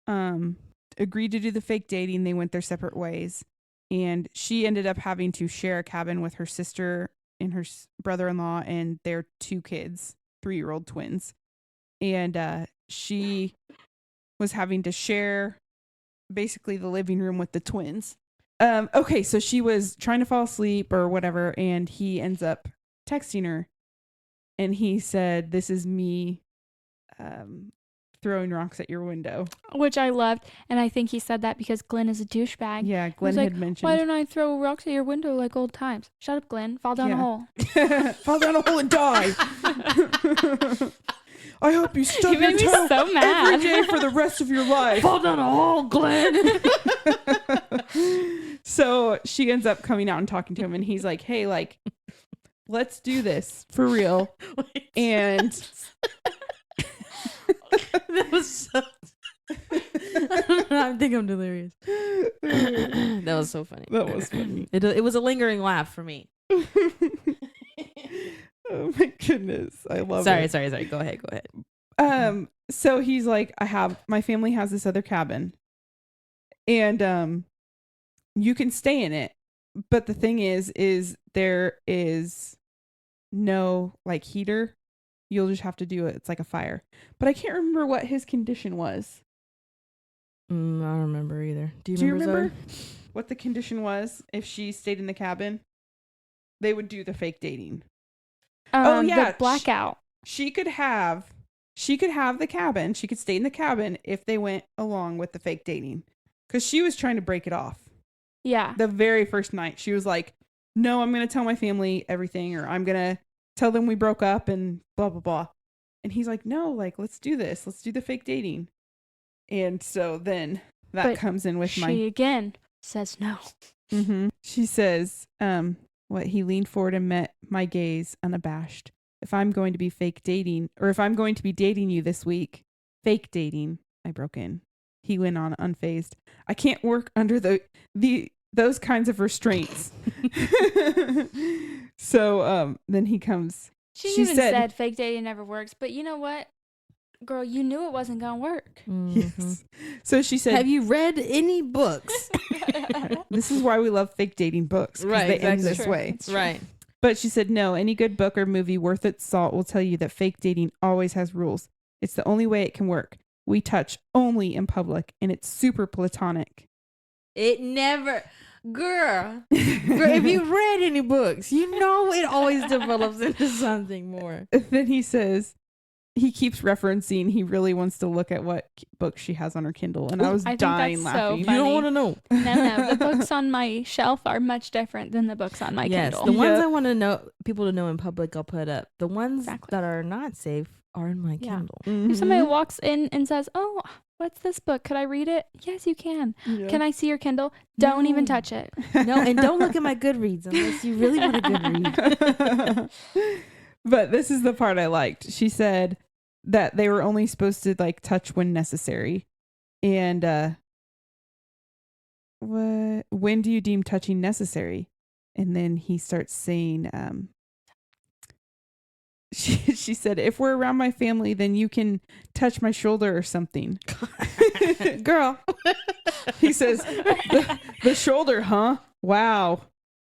S3: agreed to do the fake dating, they went their separate ways, and she ended up having to share a cabin with her sister and her brother-in-law and their 2 kids, 3-year-old twins. And she was having to share basically the living room with the twins. Okay, so she was trying to fall asleep or whatever, and he ends up texting her, and he said, "This is me throwing rocks at your window."
S4: Which I loved. And I think he said that because Glenn is a douchebag.
S3: Yeah, Glenn
S4: He was
S3: had
S4: like,
S3: mentioned.
S4: why don't I throw rocks at your window like old times? Shut up, Glenn. Fall down a hole.
S3: Fall down a hole and die. I hope you stub
S4: You
S3: your
S4: made me
S3: toe
S4: so mad.
S3: every day for the rest of your life.
S2: Fall down a hole, Glenn.
S3: So she ends up coming out and talking to him, and he's like, "Hey, like, let's do this for real." And
S2: That was so. I think I'm delirious. That was so funny.
S3: that was funny.
S2: It was a lingering laugh for me.
S3: Oh my goodness, I love
S2: Sorry.
S3: it.
S2: Go ahead.
S3: So he's like, my family has this other cabin, and you can stay in it, but the thing is there is no like heater. You'll just have to do it. It's like a fire. But I can't remember what his condition was.
S2: I don't remember either. Do you
S3: remember
S2: Zoe?
S3: what the condition was if she stayed in the cabin? They would do the fake dating. Oh, yeah.
S4: The blackout.
S3: She could have the cabin. She could stay in the cabin if they went along with the fake dating. Because she was trying to break it off.
S4: Yeah.
S3: The very first night, she was like, "No, I'm going to tell my family everything, or I'm going to tell them we broke up and blah, blah, blah." And he's like, "No, like, let's do this. Let's do the fake dating." And so then that comes in with
S4: she again says no.
S3: Mm-hmm. She says, he leaned forward and met my gaze unabashed. "If I'm going to be fake dating, or if I'm going to be dating you this week, fake dating," I broke in. He went on unfazed. "I can't work under those kinds of restraints." So then he comes.
S4: She even said fake dating never works, but you know what? Girl, you knew it wasn't going to work.
S3: Yes. So she said,
S2: "Have you read any books?"
S3: This is why we love fake dating books.
S2: Right,
S3: They end
S2: exactly.
S3: this way.
S2: Right.
S3: But she said, "No, any good book or movie worth its salt will tell you that fake dating always has rules. It's the only way it can work. We touch only in public, and it's super platonic."
S2: It never, girl, if you read any books, you know it always develops into something more.
S3: Then he says, he keeps referencing he really wants to look at what book she has on her Kindle. And I was
S4: I think
S3: dying
S4: that's so
S3: laughing.
S4: funny.
S2: You don't want to know.
S4: No, the books on my shelf are much different than the books on my
S2: Yes,
S4: Kindle.
S2: the ones
S3: Yep.
S2: I want to know, people to know in public, I'll put up. The ones
S4: Exactly.
S2: that are not safe are in my
S4: Yeah.
S2: Kindle.
S3: Mhm.
S4: If somebody walks in and says, "Oh, what's this book? Could I read it?" Yes, you can.
S3: Yeah.
S4: Can I see your Kindle? Don't even
S2: No.
S4: touch it.
S2: No, and don't look at my Goodreads unless you really want a good read.
S3: But this is the part I liked. She said that they were only supposed to like touch when necessary. And when do you deem touching necessary? And then he starts saying, she said, "If we're around my family, then you can touch my shoulder or something." Girl. He says, the shoulder, huh? Wow.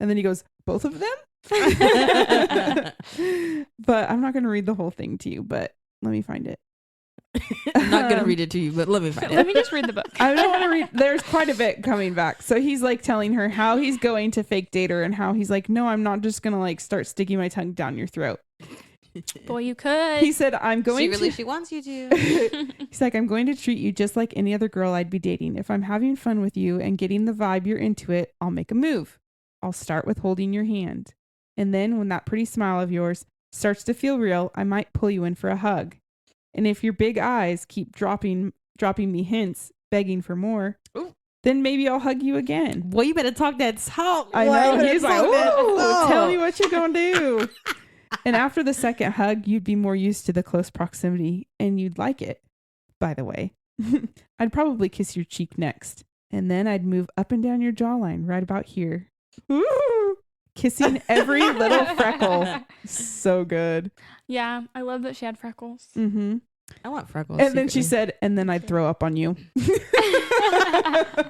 S3: And then he goes, "Both of them?" But I'm not going to read the whole thing to you, but let me find it.
S2: I'm not going to read it to you, but let me find
S4: Let
S2: it.
S4: me just read the book.
S3: I don't want to read. There's quite a bit coming back. So he's like telling her how he's going to fake date her and how he's like, "No, I'm not just going to like start sticking my tongue down your throat."
S4: Boy, you could.
S3: He said, I'm going
S5: She wants you to.
S3: He's like, I'm going to treat you just like any other girl I'd be dating. If I'm having fun with you and getting the vibe you're into it, I'll make a move. I'll start with holding your hand. And then when that pretty smile of yours starts to feel real, I might pull you in for a hug. And if your big eyes keep dropping me hints, begging for more,
S5: Ooh.
S3: then maybe I'll hug you again.
S5: Boy, you better talk that talk.
S3: I
S5: boy.
S3: know.
S5: You better
S3: He's like,
S5: talk that
S3: ooh,
S5: talk.
S3: tell me what you're going to do. And after the second hug, you'd be more used to the close proximity and you'd like it, by the way. I'd probably kiss your cheek next. And then I'd move up and down your jawline right about here. Ooh, kissing every little freckle. So good.
S4: Yeah, I love that she had freckles.
S3: Mm-hmm.
S5: I want freckles.
S3: And then she
S5: secretly.
S3: said, and then I'd throw up on you.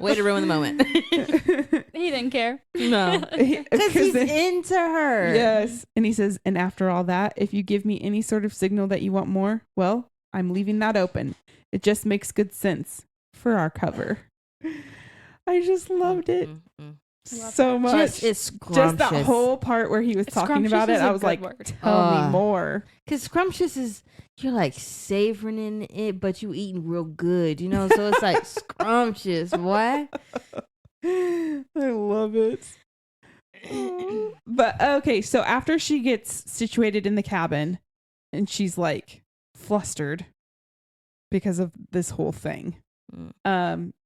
S5: Way to ruin the moment.
S4: He didn't care.
S5: No. Because he's into her.
S3: Yes. And he says, and after all that, if you give me any sort of signal that you want more, well, I'm leaving that open. It just makes good sense for our cover. I just loved it so much.
S5: It's
S3: Just that whole part where he was talking about it, I was like, tell me more.
S5: Because scrumptious is, you're like savoring it, but you eating real good, you know? So it's like scrumptious. What?
S3: I love it. But okay, so after she gets situated in the cabin and she's like flustered because of this whole thing,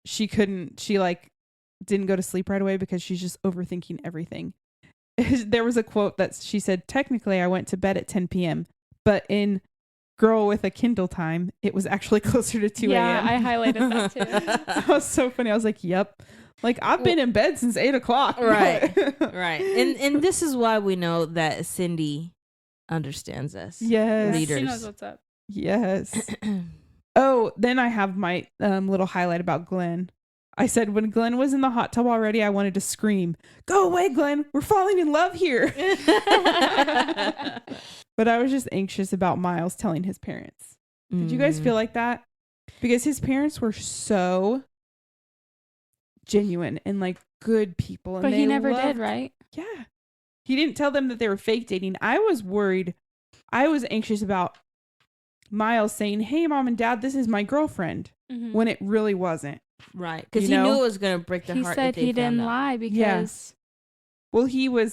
S3: she like didn't go to sleep right away because she's just overthinking everything. There was a quote that she said, technically I went to bed at 10 p.m., but in Girl with a Kindle time, it was actually closer to 2 a.m.
S4: Yeah, I highlighted that too.
S3: That was so funny. I was like, yep. Like, I've been in bed since 8 o'clock.
S5: Right. Right. And this is why we know that Cindy understands us.
S3: Yes.
S5: Readers.
S4: She knows what's up.
S3: Yes. Oh, then I have my little highlight about Glenn. I said, when Glenn was in the hot tub already, I wanted to scream, go away, Glenn. We're falling in love here. But I was just anxious about Miles telling his parents. Did you guys feel like that? Because his parents were so genuine and like good people. And
S4: But he never
S3: loved,
S4: did, right?
S3: Yeah. He didn't tell them that they were fake dating. I was worried. I was anxious about Miles saying, hey, mom and dad, this is my girlfriend, when it really wasn't.
S5: Right. Because
S3: You
S5: he
S3: know?
S5: knew it was going to break their
S4: He
S5: heart.
S4: said
S5: if they
S4: he didn't
S5: found out.
S4: lie because
S3: Yeah. Well,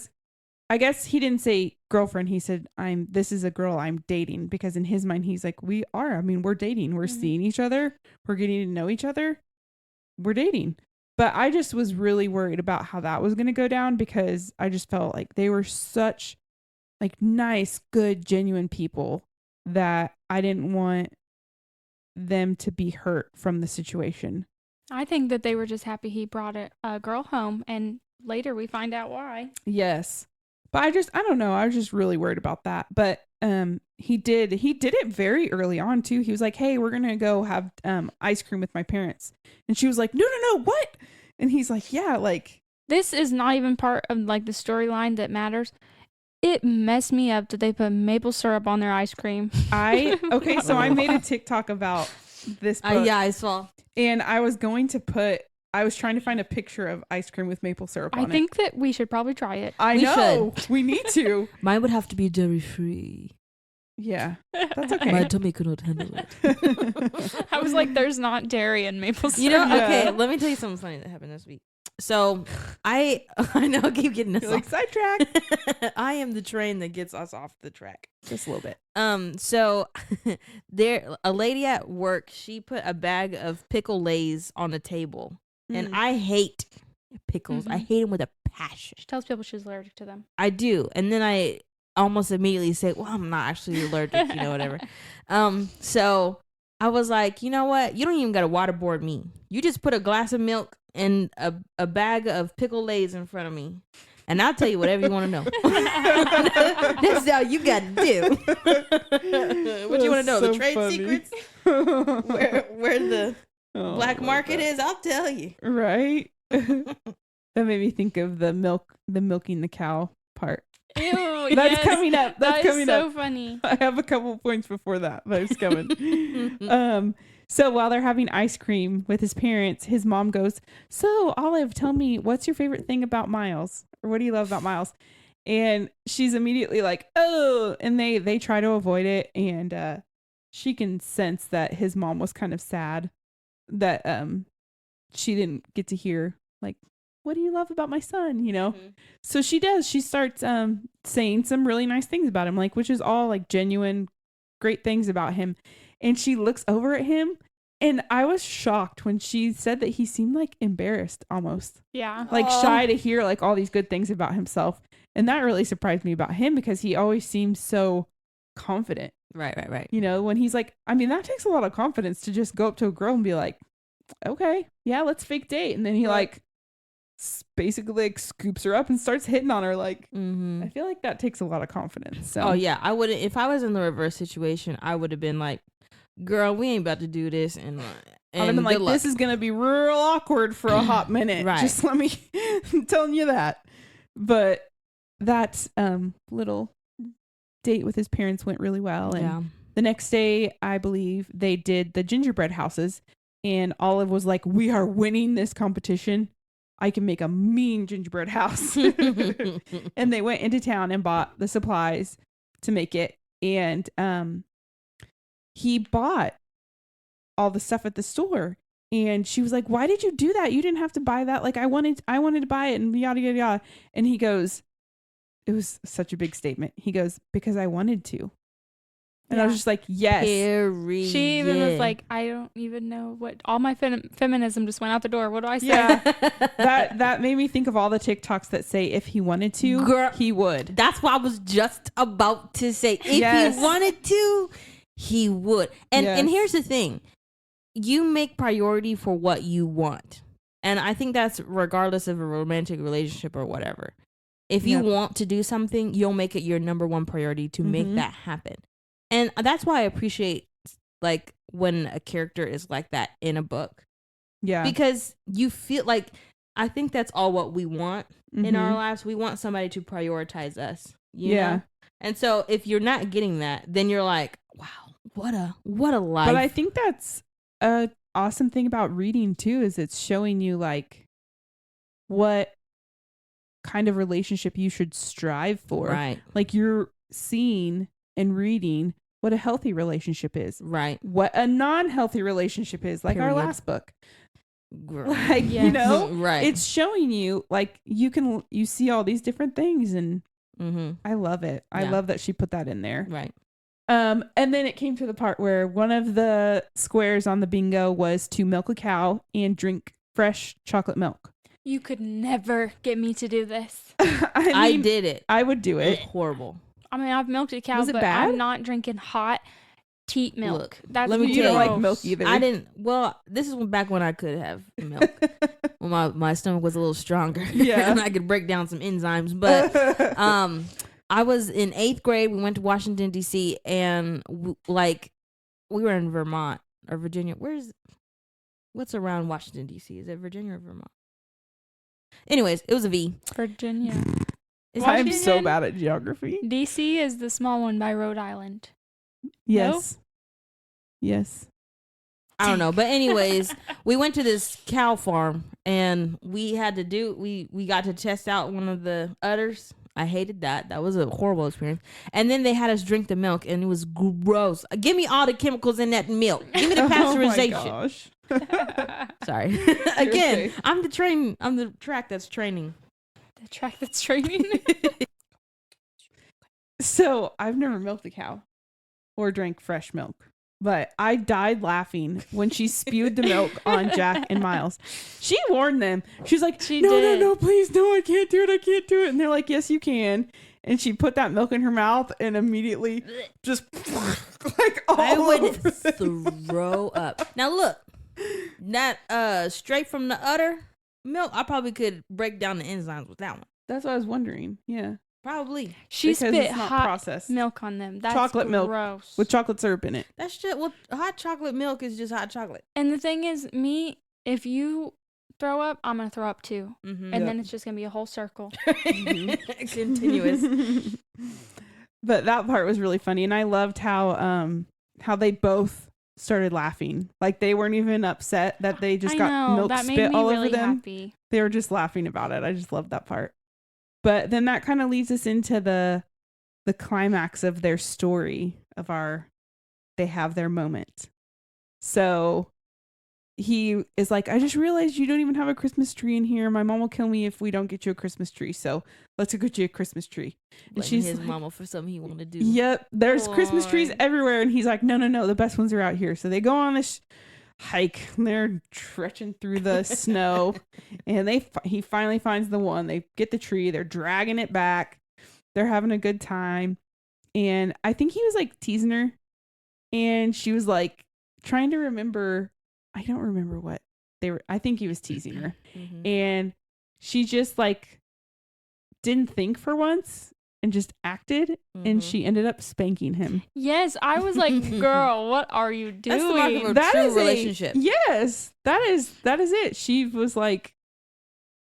S3: I guess he didn't say girlfriend. He said, this is a girl I'm dating, because in his mind, he's like, we are. I mean, we're dating. We're seeing each other. We're getting to know each other. We're dating. But I just was really worried about how that was going to go down, because I just felt like they were such like nice, good, genuine people that I didn't want them to be hurt from the situation.
S4: I think that they were just happy he brought a girl home, and later we find out why.
S3: Yes. But I don't know. I was just really worried about that. But he did it very early on too. He was like, hey, we're going to go have ice cream with my parents. And she was like, no, what? And he's like, yeah, like.
S4: This is not even part of like the storyline that matters. It messed me up that they put maple syrup on their ice cream.
S3: So I made a TikTok about this book.
S5: Yeah, I saw.
S3: And I was trying to find a picture of ice cream with maple syrup on it.
S4: I think that we should probably try it.
S3: I
S5: We
S3: know. We need to.
S5: Mine would have to be dairy free.
S3: Yeah. That's okay.
S5: My tummy could not handle it.
S4: I was like, there's not dairy in maple syrup.
S5: You know,
S3: Yeah.
S5: okay, let me tell you something funny that happened this week. So I know I keep getting us
S3: You're like,
S5: off.
S3: sidetrack.
S5: I am the train that gets us off the track.
S3: Just a little bit.
S5: So a lady at work, she put a bag of pickle lays on the table. And I hate pickles. I hate them with a passion.
S4: She tells people she's allergic to them.
S5: I do. And then I almost immediately say, well, I'm not actually allergic, whatever. So I was like, you know what? You don't even got to waterboard me. You just put a glass of milk and a bag of pickle lays in front of me. And I'll tell you whatever you want to know. That's all you got to do. What do you want to know?
S3: So
S5: The trade
S3: funny.
S5: secrets? Where the
S3: Oh,
S5: black market is? I'll tell you.
S3: Right? That made me think of the milking the cow part.
S4: Ew,
S3: That's
S4: yes.
S3: coming up. That's
S4: That is
S3: coming
S4: so
S3: up.
S4: funny.
S3: I have a couple points before that, but it's coming. So while they're having ice cream with his parents, his mom goes, so Olive, tell me, what's your favorite thing about Miles? Or what do you love about Miles? And she's immediately like, oh, and they try to avoid it. And she can sense that his mom was kind of sad that she didn't get to hear, like, what do you love about my son, So she does. She starts saying some really nice things about him, like, which is all like genuine, great things about him. And she looks over at him, and I was shocked when she said that he seemed like embarrassed almost.
S4: Yeah.
S3: Like shy to hear like all these good things about himself. And that really surprised me about him because he always seems so confident.
S5: Right.
S3: When he's like, I mean, that takes a lot of confidence to just go up to a girl and be like, okay, yeah, let's fake date. And then he like basically like scoops her up and starts hitting on her. Like, I feel like that takes a lot of confidence. So.
S5: Oh yeah, I wouldn't. If I was in the reverse situation, I would have been like, "Girl, we ain't about to do this." And
S3: I'd have been like, "This is gonna be real awkward for a hot minute."
S5: Right.
S3: Just let me. I'm telling you that. But that little date with his parents went really well, and the next day, I believe they did the gingerbread houses, and Olive was like, "We are winning this competition. I can make a mean gingerbread house." And they went into town and bought the supplies to make it. And he bought all the stuff at the store. And she was like, "Why did you do that? You didn't have to buy that. Like, I wanted to buy it," and yada, yada, yada. And he goes, it was such a big statement. He goes, "Because I wanted to." And I was just like, yes.
S5: Period.
S4: She even was like, I don't even know what, all my feminism just went out the door. What do I say?
S3: Yeah. that made me think of all the TikToks that say if he wanted to,
S5: Girl,
S3: he would.
S5: That's what I was just about to say. If
S3: Yes.
S5: he wanted to, he would. And here's the thing. You make priority for what you want. And I think that's regardless of a romantic relationship or whatever. If you want to do something, you'll make it your number one priority to make that happen. And that's why I appreciate like when a character is like that in a book.
S3: Yeah.
S5: Because you feel like, I think that's all what we want in our lives. We want somebody to prioritize us. You know? And so if you're not getting that, then you're like, wow, what a life.
S3: But I think that's a awesome thing about reading too, is it's showing you like what kind of relationship you should strive for.
S5: Right.
S3: Like you're seeing and reading what a healthy relationship is.
S5: Right.
S3: What a non-healthy relationship is, like our
S5: Period.
S3: last book.
S5: Like,
S3: right. It's showing you like you see all these different things, and I love it. I love that she put that in there.
S5: Right.
S3: And then it came to the part where one of the squares on the bingo was to milk a cow and drink fresh chocolate milk.
S4: You could never get me to do this.
S5: I did it.
S3: I would do it.
S5: It was horrible.
S4: I mean, I've milked a cow,
S3: Was it
S4: but
S3: bad?
S4: I'm not drinking hot teat milk.
S5: Look,
S4: That's
S5: let me
S3: You
S5: tell
S3: don't
S5: you.
S3: like milk either.
S5: I didn't. Well, this is back when I could have milk. When my stomach was a little stronger.
S3: Yeah.
S5: And I could break down some enzymes. But I was in 8th grade. We went to Washington, D.C. And we were in Vermont or Virginia. What's around Washington, D.C.? Is it Virginia or Vermont? Anyways, it was a V.
S4: Virginia.
S3: I'm so
S4: Washington?
S3: bad at geography.
S4: DC is the small one by Rhode Island.
S3: Yes. Yes.
S5: I don't know. But anyways, we went to this cow farm and we had to we got to test out one of the udders. I hated that. That was a horrible experience. And then they had us drink the milk and it was gross. Give me all the chemicals in that milk. Give me the pasteurization.
S3: Oh my gosh.
S5: Sorry.
S3: You're
S5: Again,
S3: safe.
S5: I'm the track that's training.
S4: The track that's training.
S3: So I've never milked a cow or drank fresh milk, but I died laughing when she spewed the milk on Jack and Miles. She warned them. She's like,
S4: She
S3: no,
S4: did.
S3: no, please, no, I can't do it. And they're like, yes, you can. And she put that milk in her mouth and immediately just like all
S5: I
S3: over
S5: would
S3: them.
S5: throw up. Now look, that straight from the udder milk, I probably could break down the enzymes with that one.
S3: That's what I was wondering. Yeah.
S5: Probably.
S4: She
S3: Because
S4: spit
S3: it's not
S4: hot
S3: processed.
S4: milk on them. That's
S3: Chocolate milk
S4: gross.
S3: with chocolate syrup in it.
S5: That's just, well, hot chocolate milk is just hot chocolate.
S4: And the thing is, if you throw up, I'm going to throw up too.
S5: Mm-hmm.
S4: And then it's just going to be a whole circle.
S5: Continuous.
S3: But that part was really funny, and I loved how they both started laughing. Like they weren't even upset that they just got milk
S4: that made
S3: spit
S4: me
S3: all
S4: really
S3: over them.
S4: happy.
S3: They were just laughing about it. I just loved that part. But then that kind of leads us into the climax of their story they have their moment. So he is like, I just realized you don't even have a Christmas tree in here. My mom will kill me if we don't get you a Christmas tree. So let's go get you a Christmas tree. And
S5: Blaming
S3: she's
S5: his
S3: like,
S5: mama for something he wanted to do.
S3: Yep, there's Christmas trees
S5: Boy.
S3: everywhere. And he's like, no, the best ones are out here. So they go on this hike. And they're trekking through the snow. And he finally finds the one. They get the tree. They're dragging it back. They're having a good time. And I think he was like teasing her. And she was like trying to remember. I don't remember what they were. I think he was teasing her.
S5: Mhm.
S3: And she just like didn't think for once and just acted. And
S5: Mhm.
S3: she ended up spanking him.
S4: Yes, I was like, girl, what are you doing?
S5: That's the mark of a true relationship.
S3: Yes, that is it. She was like,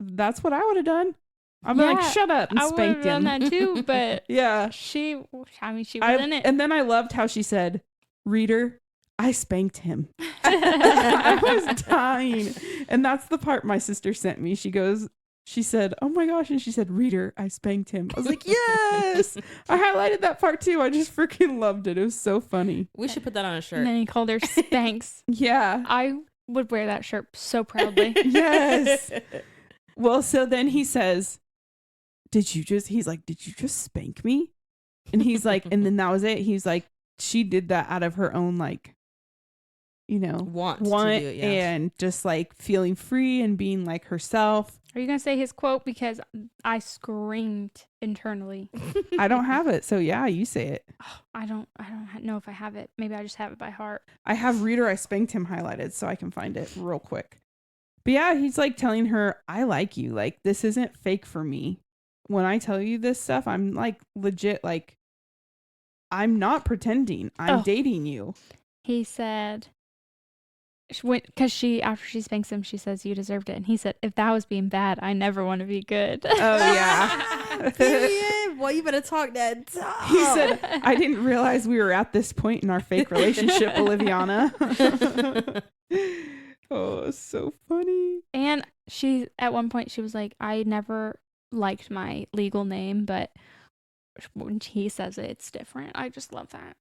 S3: that's what I would have done. I'd be like,
S4: Yeah,
S3: shut up, and
S4: I would have
S3: spanked
S4: done
S3: him.
S4: that too, but
S3: Yeah.
S4: she was in it.
S3: And then I loved how she said, reader, I spanked him. I was dying. And that's the part my sister sent me. She said, oh my gosh. And she said, reader, I spanked him. I was like, yes. I highlighted that part too. I just freaking loved it. It was so funny.
S5: We should put that on a shirt.
S4: And then he called her Spanx.
S3: Yeah.
S4: I would wear that shirt so proudly.
S3: Yes. Well, so then he says, he's like, did you just spank me? And he's like, and then that was it. He's like, she did that out of her own, like,
S5: Want to do it, yeah.
S3: and just like feeling free and being like herself.
S4: Are you going to say his quote? Because I screamed internally.
S3: I don't have it. So yeah, you say it.
S4: I don't know if I have it. Maybe I just have it by heart.
S3: I have reader, I spanked him highlighted so I can find it real quick. But yeah, he's like telling her, I like you. Like, this isn't fake for me. When I tell you this stuff, I'm like legit, like, I'm not pretending. I'm dating you.
S4: He said, because after she spanks him, she says, you deserved it. And he said, if that was being bad, I never want to be good.
S3: Oh, yeah.
S5: Period. Boy, you better talk that talk.
S3: He said, I didn't realize we were at this point in our fake relationship, Oliviana. Oh, so funny.
S4: And at one point, she was like, I never liked my legal name, but when he says it, it's different. I just love that.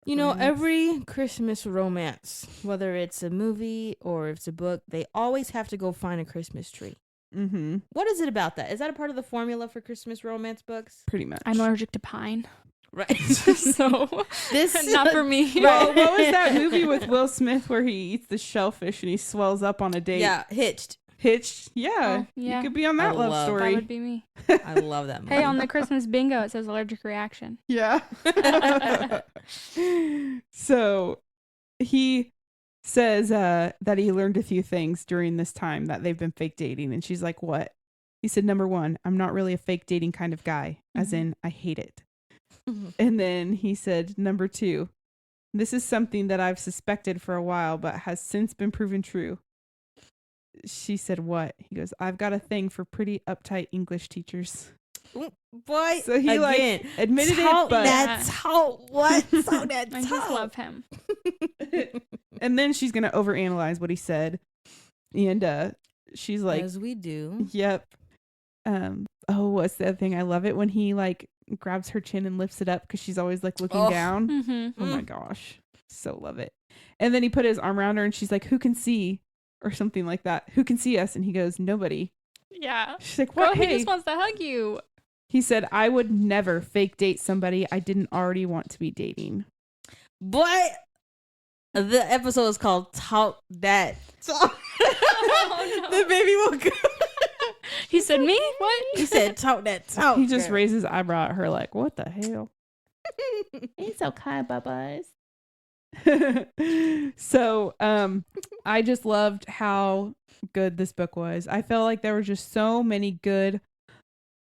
S5: You know,
S3: Yes.
S5: every Christmas romance, whether it's a movie or if it's a book, they always have to go find a Christmas tree.
S3: Mm-hmm.
S5: What is it about that? Is that a part of the formula for Christmas romance books?
S3: Pretty much.
S4: I'm allergic to pine.
S5: Right.
S4: So,
S5: This
S4: not for me.
S3: Well, what was that movie with Will Smith where he eats the shellfish and he swells up on a date?
S5: Yeah, Hitched.
S3: Hitched. Yeah.
S4: Oh, yeah.
S3: You could be on that love
S5: love-
S4: That
S3: story.
S4: would be me.
S5: I love that movie.
S4: Hey, on the Christmas bingo, it says allergic reaction.
S3: Yeah. So he says that he learned a few things during this time that they've been fake dating. And she's like, what? He said, number one, I'm not really a fake dating kind of guy, as
S4: Mhm.
S3: in I hate it. And then he said, number two, this is something that I've suspected for a while, but has since been proven true. She said, what? He goes, I've got a thing for pretty uptight English teachers.
S5: Boy,
S3: So he
S5: again,
S3: like admitted
S5: talk
S3: it, but
S5: that talk. What? Talk that
S4: I just
S5: talk.
S4: love him.
S3: and then she's gonna overanalyze what he said, and she's like,
S5: As we do.
S3: "Yep." Oh, what's the other thing? I love it when he like grabs her chin and lifts it up because she's always like looking
S5: Oh.
S3: down.
S4: Mm-hmm.
S3: Oh my gosh, so love it. And then he put his arm around her, and she's like, "Who can see?" or something like that. Who can see us? And he goes, "Nobody."
S4: Yeah.
S3: She's like,
S4: Girl,
S3: "What?"
S4: he
S3: Hey.
S4: just wants to hug you.
S3: He said, "I would never fake date somebody I didn't already want to be dating."
S5: Boy, the episode is called Talk That Talk.
S4: Oh, no.
S5: The baby will go.
S4: He said, me? What?
S5: He said, talk that talk.
S3: He just
S5: girl."
S3: raised his eyebrow at her like, what the hell? It's okay, bubbles. So, I just loved how good this book was. I felt like there were just so many good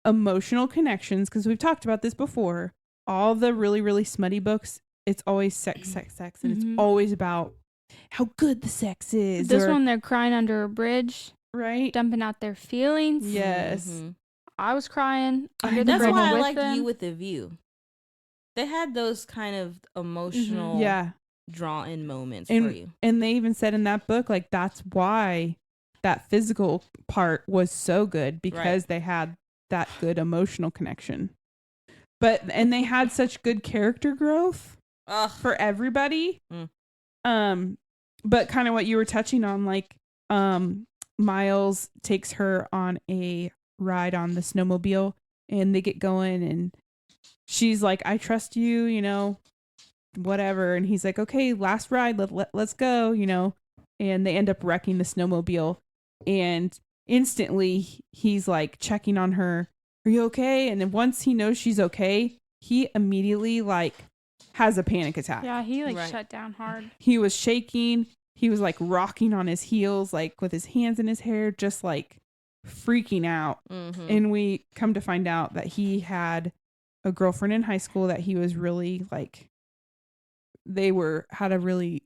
S3: emotional connections because we've talked about this before. All the really, really smutty books, it's always sex, and it's
S4: Mhm.
S3: always about how good the sex is.
S4: This
S3: or-
S4: one, they're crying under a bridge,
S3: right?
S4: dumping out their feelings.
S3: Yes.
S5: Mhm.
S4: I was crying
S3: I
S4: under the
S5: That's
S4: bridge
S5: why I
S4: with
S5: like
S4: them.
S5: You with the View. They had those kind of emotional,
S3: Yeah.
S5: draw-in moments
S3: And-
S5: for you.
S3: And they even said in that book, like, that's why that physical part was so good because they had that good emotional connection. And they had such good character growth
S5: Ugh.
S3: for everybody.
S5: Mm.
S3: But kind of what you were touching on, like, Miles takes her on a ride on the snowmobile and they get going and she's like, I trust you, you know, whatever. And he's like, okay, last ride, let's go, you know. And they end up wrecking the snowmobile. And instantly he's like checking on her. Are you okay? And then once he knows she's okay, he immediately like has a panic attack.
S4: Yeah, he like
S5: Right.
S4: shut down hard.
S3: He was shaking. He was like rocking on his heels, like with his hands in his hair, just like freaking out.
S5: Mm-hmm.
S3: And we come to find out that he had a girlfriend in high school that he was really like, had a really,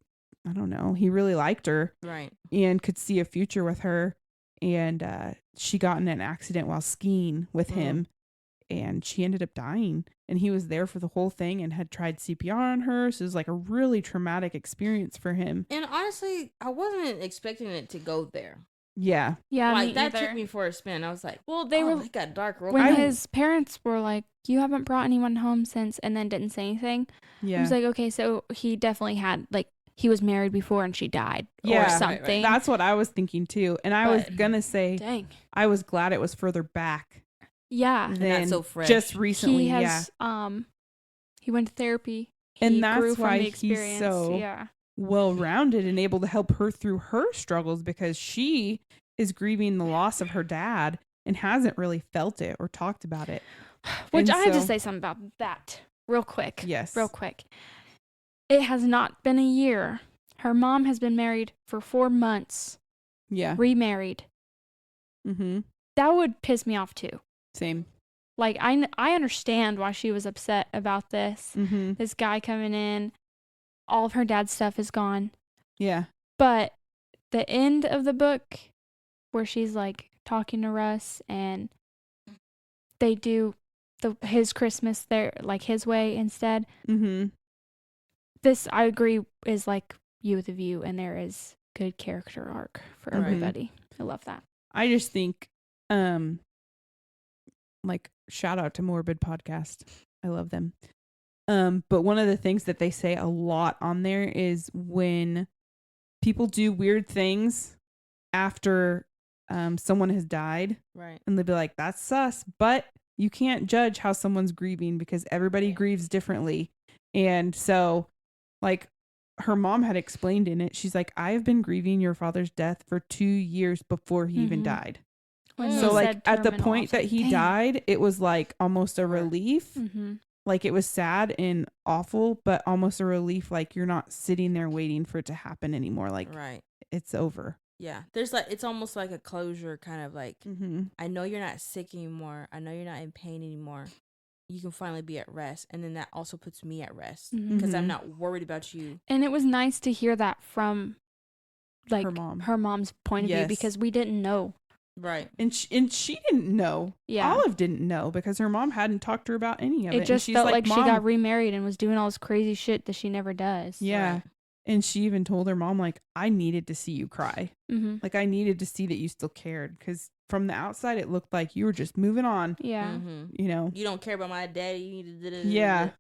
S3: I don't know, he really liked her
S5: Right.
S3: and could see a future with her. And she got in an accident while skiing with him and she ended up dying. And he was there for the whole thing and had tried CPR on her. So it was like a really traumatic experience for him.
S5: And honestly, I wasn't expecting it to go there.
S3: Yeah.
S4: Yeah,
S5: like
S4: me
S5: that
S4: either.
S5: took me for a spin. I was like,
S4: Well, they
S5: oh,
S4: were
S5: it got dark real
S4: when
S5: quick.
S4: his parents were like, "You haven't brought anyone home since," and then didn't say anything.
S3: Yeah.
S4: I was like, okay, so he definitely had like he was married before and she died
S3: Yeah.
S4: or
S3: Right,
S4: something.
S3: That's what I was thinking too. And I was
S4: But-
S3: going to say,
S4: Dang.
S3: I was glad it was further back
S4: Yeah.
S5: not
S3: than
S5: so fresh.
S3: just recently.
S4: He has he went to therapy.
S3: And
S4: He
S3: that's
S4: grew from
S3: why
S4: the
S3: he's
S4: experience.
S3: so-
S4: Yeah.
S3: Well-rounded and able to help her through her struggles because she is grieving the loss of her dad and hasn't really felt it or talked about it.
S4: Which
S3: And
S4: I have to
S3: so-
S4: say something about that real quick.
S3: Yes.
S4: Real quick. It has not been a year. Her mom has been married for 4 months,
S3: Yeah.
S4: remarried.
S3: Mm-hmm.
S4: That would piss me off too.
S3: Same.
S4: Like, I understand why she was upset about this.
S3: Mm-hmm.
S4: This guy coming in, all of her dad's stuff is gone.
S3: Yeah.
S4: But the end of the book, where she's like talking to Russ and they do his Christmas there, like his way instead.
S3: Mm-hmm.
S4: This, I agree, is like You with a View, and there is good character arc for
S3: Mhm.
S4: everybody. I love that.
S3: I just think, like, shout out to Morbid Podcast. I love them. But one of the things that they say a lot on there is when people do weird things after someone has died,
S5: right.
S3: and they'll be like, that's sus, but you can't judge how someone's grieving because everybody
S5: Yeah.
S3: grieves differently. And so, like, her mom had explained in it, she's like, I have been grieving your father's death for 2 years before he even
S4: Mhm.
S3: died.
S4: When
S3: So,
S4: they
S3: like,
S4: said
S3: at the
S4: terminal, I
S3: point
S4: was
S3: that
S4: like,
S3: he
S4: "Dang."
S3: died, it was like almost a
S5: Right.
S3: relief.
S4: Mhm.
S3: Like, it was sad and awful, but almost a relief. Like, you're not sitting there waiting for it to happen anymore. Like,
S5: Right.
S3: it's over.
S5: Yeah. There's like, it's almost like a closure, kind of like,
S3: Mm-hmm.
S5: I know you're not sick anymore. I know you're not in pain anymore. You can finally be at rest. And then that also puts me at rest
S4: Mhm.
S5: because
S3: Mhm.
S5: I'm not worried about you.
S4: And it was nice to hear that from like
S3: Her mom.
S4: her mom's point of view
S3: Yes.
S4: because we didn't know.
S5: Right.
S3: And she didn't know.
S4: Yeah.
S3: Olive didn't know because her mom hadn't talked to her about any of it.
S4: It
S3: And
S4: just
S3: she's
S4: felt like she
S3: "Mom."
S4: got remarried and was doing all this crazy shit that she never does.
S3: Yeah.
S5: Right.
S3: And she even told her mom, like, I needed to see you cry.
S4: Mm-hmm.
S3: Like, I needed to see that you still cared. Because from the outside, it looked like you were just moving on,
S4: Yeah.
S5: Mhm.
S3: you know?
S5: You don't care about my daddy. You need to.
S3: Yeah.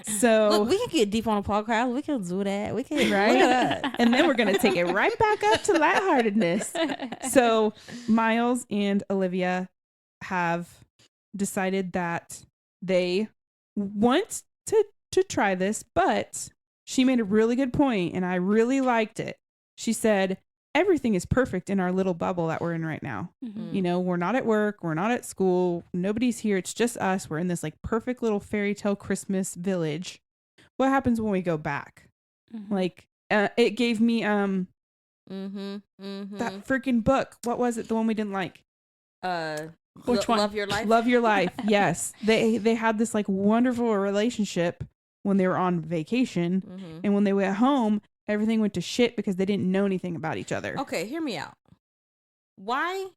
S3: So,
S5: Look, we can get deep on a podcast. We can do that. We can.
S3: Right?
S5: Look at that.
S3: and then we're going to take it right back up to lightheartedness. So Miles and Olivia have decided that they want to try this, but she made a really good point and I really liked it. She said, everything is perfect in our little bubble that we're in right now.
S4: Mhm.
S3: You know, we're not at work, we're not at school, nobody's here. It's just us. We're in this like perfect little fairy tale Christmas village. What happens when we go back?
S4: Mhm.
S3: Like, it gave me
S5: Mm-hmm. Mm-hmm.
S3: that freaking book. What was it? The one we didn't like.
S4: Which one?
S5: Love Your Life.
S3: Love Your Life. Yes. They had this like wonderful relationship when they were on vacation.
S5: Mm-hmm.
S3: And when they went home, everything went to shit because they didn't know anything about each other.
S5: Okay, hear me out. Why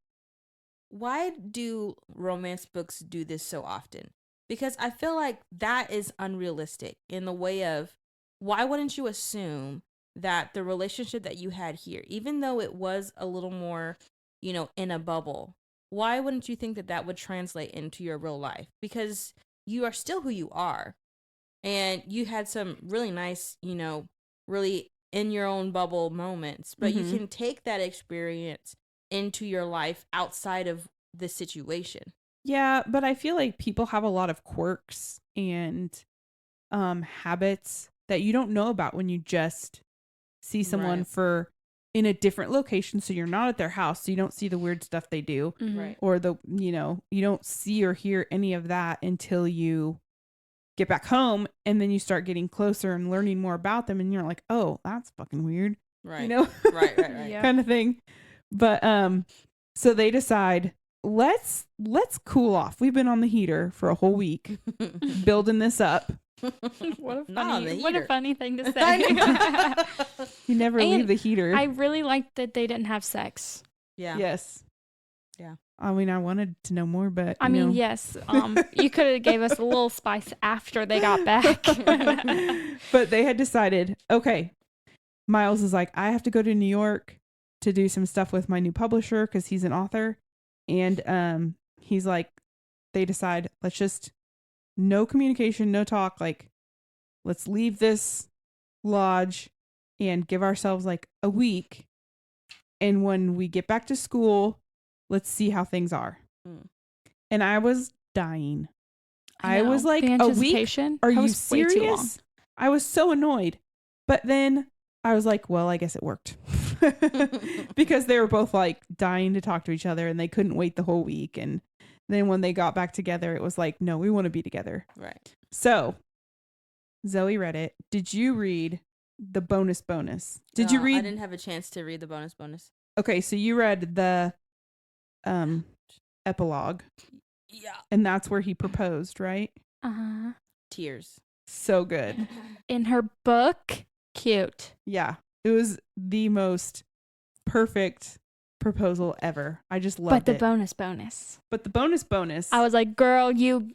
S5: do romance books do this so often? Because I feel like that is unrealistic in the way of, why wouldn't you assume that the relationship that you had here, even though it was a little more, in a bubble,
S2: why wouldn't you think that that would translate into your real life? Because you are still who you are. And you had some really nice, really in your own bubble moments, but you can take that experience into your life outside of the situation.
S3: Yeah, but I feel like people have a lot of quirks and habits that you don't know about when you just see someone
S2: Right.
S3: in a different location. So you're not at their house, so you don't see the weird stuff they do,
S2: Right.
S3: or you don't see or hear any of that until you get back home, and then you start getting closer and learning more about them, and you're like, oh, that's fucking weird,
S2: Right. Right.
S4: Yeah.
S3: kind of thing. But so they decide, let's cool off. We've been on the heater for a whole week building this up.
S4: What a
S2: Not on the
S4: funny
S2: heater.
S4: thing to
S2: I
S4: say.
S3: You never
S4: And
S3: leave the heater.
S4: I really liked that they didn't have sex.
S2: Yeah.
S3: Yes.
S2: Yeah.
S3: I mean, I wanted to know more, but
S4: I mean, yes. You could have gave us a little spice after they got back.
S3: But they had decided, okay, Miles is like, I have to go to New York to do some stuff with my new publisher because he's an author. And he's like, they decide, let's just, no communication, no talk. Like, let's leave this lodge and give ourselves like a week. And when we get back to school, let's see how things are.
S2: Mm.
S3: And I was dying. I
S4: know.
S3: was like,
S4: The
S3: a week?
S4: anticipation,
S3: Are
S4: that
S3: you
S4: was way too long.
S3: serious? I was so annoyed. But then I was like, well, I guess it worked. Because they were both like dying to talk to each other and they couldn't wait the whole week. And then when they got back together, it was like, no, we want to be together.
S2: Right.
S3: So Zoe read it. Did you read the bonus? Did you
S2: I
S3: read?
S2: didn't have a chance to read the bonus.
S3: Okay, so you read the epilogue,
S2: Yeah.
S3: and that's where he proposed, right?
S4: Uh-huh.
S2: Tears.
S3: So good.
S4: In her book, cute.
S3: Yeah, it was the most perfect proposal ever. I just loved
S4: But the
S3: it.
S4: bonus.
S3: But the bonus.
S4: I was like, girl, you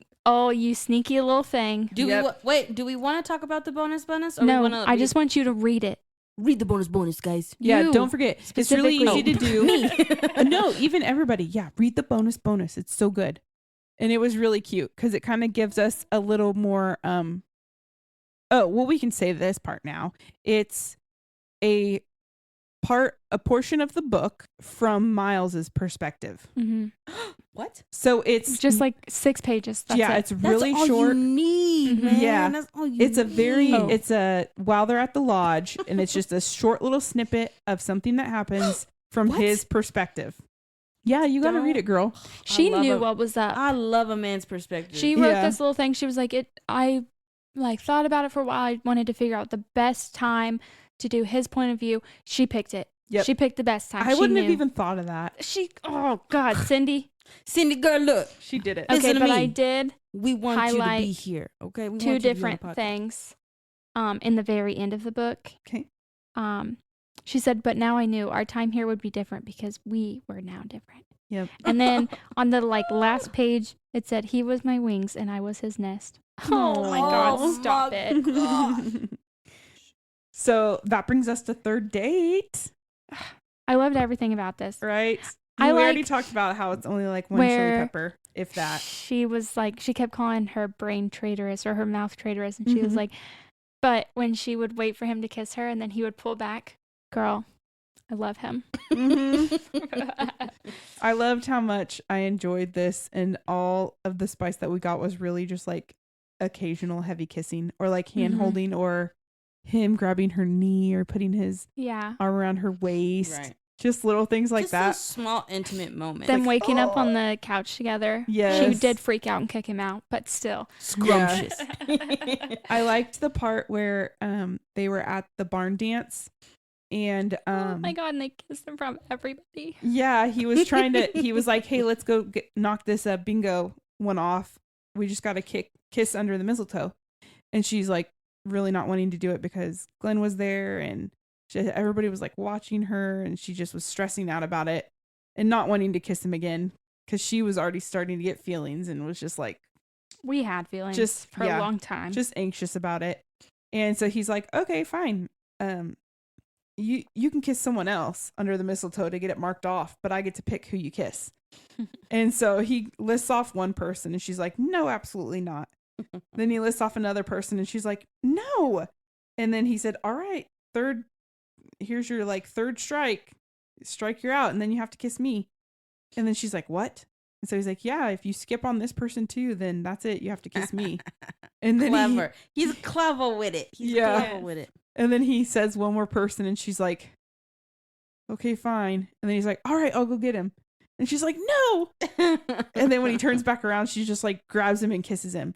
S4: sneaky little thing.
S2: Do
S3: Yep.
S2: do we want to talk about the bonus? Or
S4: No,
S2: we wanna
S4: I just want you to read it.
S2: read the bonus, guys.
S3: Yeah,
S4: You
S3: don't forget. It's really easy to
S4: specifically.
S3: do. No, even everybody. Yeah, read the bonus. It's so good. And it was really cute because it kind of gives us a little more we can say this part now. It's a portion of the book from Miles's perspective.
S4: Mm-hmm.
S2: What?
S3: So it's
S4: Just like 6 pages. That's it.
S3: it's really
S2: That's all
S3: short.
S2: you need,
S4: Mhm.
S2: man.
S3: Yeah.
S2: That's all you
S3: It's a very
S2: need.
S3: while they're at the lodge, and it's just a short little snippet of something that happens from
S2: What?
S3: his perspective. Yeah, you got to read it, girl.
S4: She
S2: love
S4: knew
S2: it.
S4: what was up.
S2: I love a man's perspective.
S4: She wrote
S3: Yeah.
S4: this little thing. She was like, I thought about it for a while. I wanted to figure out the best time to do his point of view. She picked it.
S3: Yep.
S4: She picked the best time.
S3: I
S4: She
S3: wouldn't have
S4: knew.
S3: even thought of that.
S4: Oh God, Cindy.
S2: Cindy, girl, look.
S3: She did it.
S2: Listen
S4: Okay,
S2: to
S4: but
S2: me.
S4: I did
S2: We want you to be
S4: highlight
S2: here. Okay, we
S4: 2
S2: want you to be on the
S4: different
S2: podcast.
S4: things in the very end of the book.
S3: Okay.
S4: She said, but now I knew our time here would be different because we were now different.
S3: Yep.
S4: And then on the last page, it said, he was my wings and I was his nest. Oh my God,
S2: Oh
S4: stop
S2: my
S4: it.
S2: God.
S3: So that brings us to third date,
S4: I loved everything about this.
S3: right?
S4: I
S3: we already
S4: liked
S3: talked about how it's only like one chili
S4: where
S3: pepper, if that.
S4: She was like, she kept calling her brain traitorous or her mouth traitorous. And she was
S3: Mhm.
S4: like, but when she would wait for him to kiss her and then he would pull back, girl, I love him.
S3: Mhm. I loved how much I enjoyed this, and all of the spice that we got was really just like occasional heavy kissing or like hand
S4: Mhm.
S3: holding or him grabbing her knee or putting his
S4: Yeah.
S3: arm around her waist.
S2: Right.
S3: Just little things like
S2: Just
S3: that.
S2: those small intimate moments.
S4: Them waking up on the couch together. She
S3: Yes.
S4: did freak out and kick him out, but still.
S2: Scrumptious.
S3: I liked the part where they were at the barn dance, and
S4: Oh my God, and they kissed him from everybody.
S3: yeah, he was trying to. He was like, "Hey, let's go knock this bingo one off. We just got to kiss under the mistletoe," and she's like, really not wanting to do it because Glenn was there, and everybody was like watching her, and she just was stressing out about it and not wanting to kiss him again because she was already starting to get feelings and was just like
S4: We had feelings
S3: Just-
S4: for
S3: yeah.
S4: a long time.
S3: just anxious about it. And so he's like, okay, fine. You can kiss someone else under the mistletoe to get it marked off, but I get to pick who you kiss. And so he lists off one person and she's like, no, absolutely not. Then he lists off another person and she's like, no. And then he said, all right, here's your like third strike. Strike, you're out. And then you have to kiss me. And then she's like, what? And so he's like, yeah, if you skip on this person too, then that's it. You have to kiss me. And then
S5: Clever. He's clever with it. He's clever with it.
S3: And then he says one more person and she's like, okay, fine. And then he's like, all right, I'll go get him. And she's like, no. And then when he turns back around, she just like grabs him and kisses him.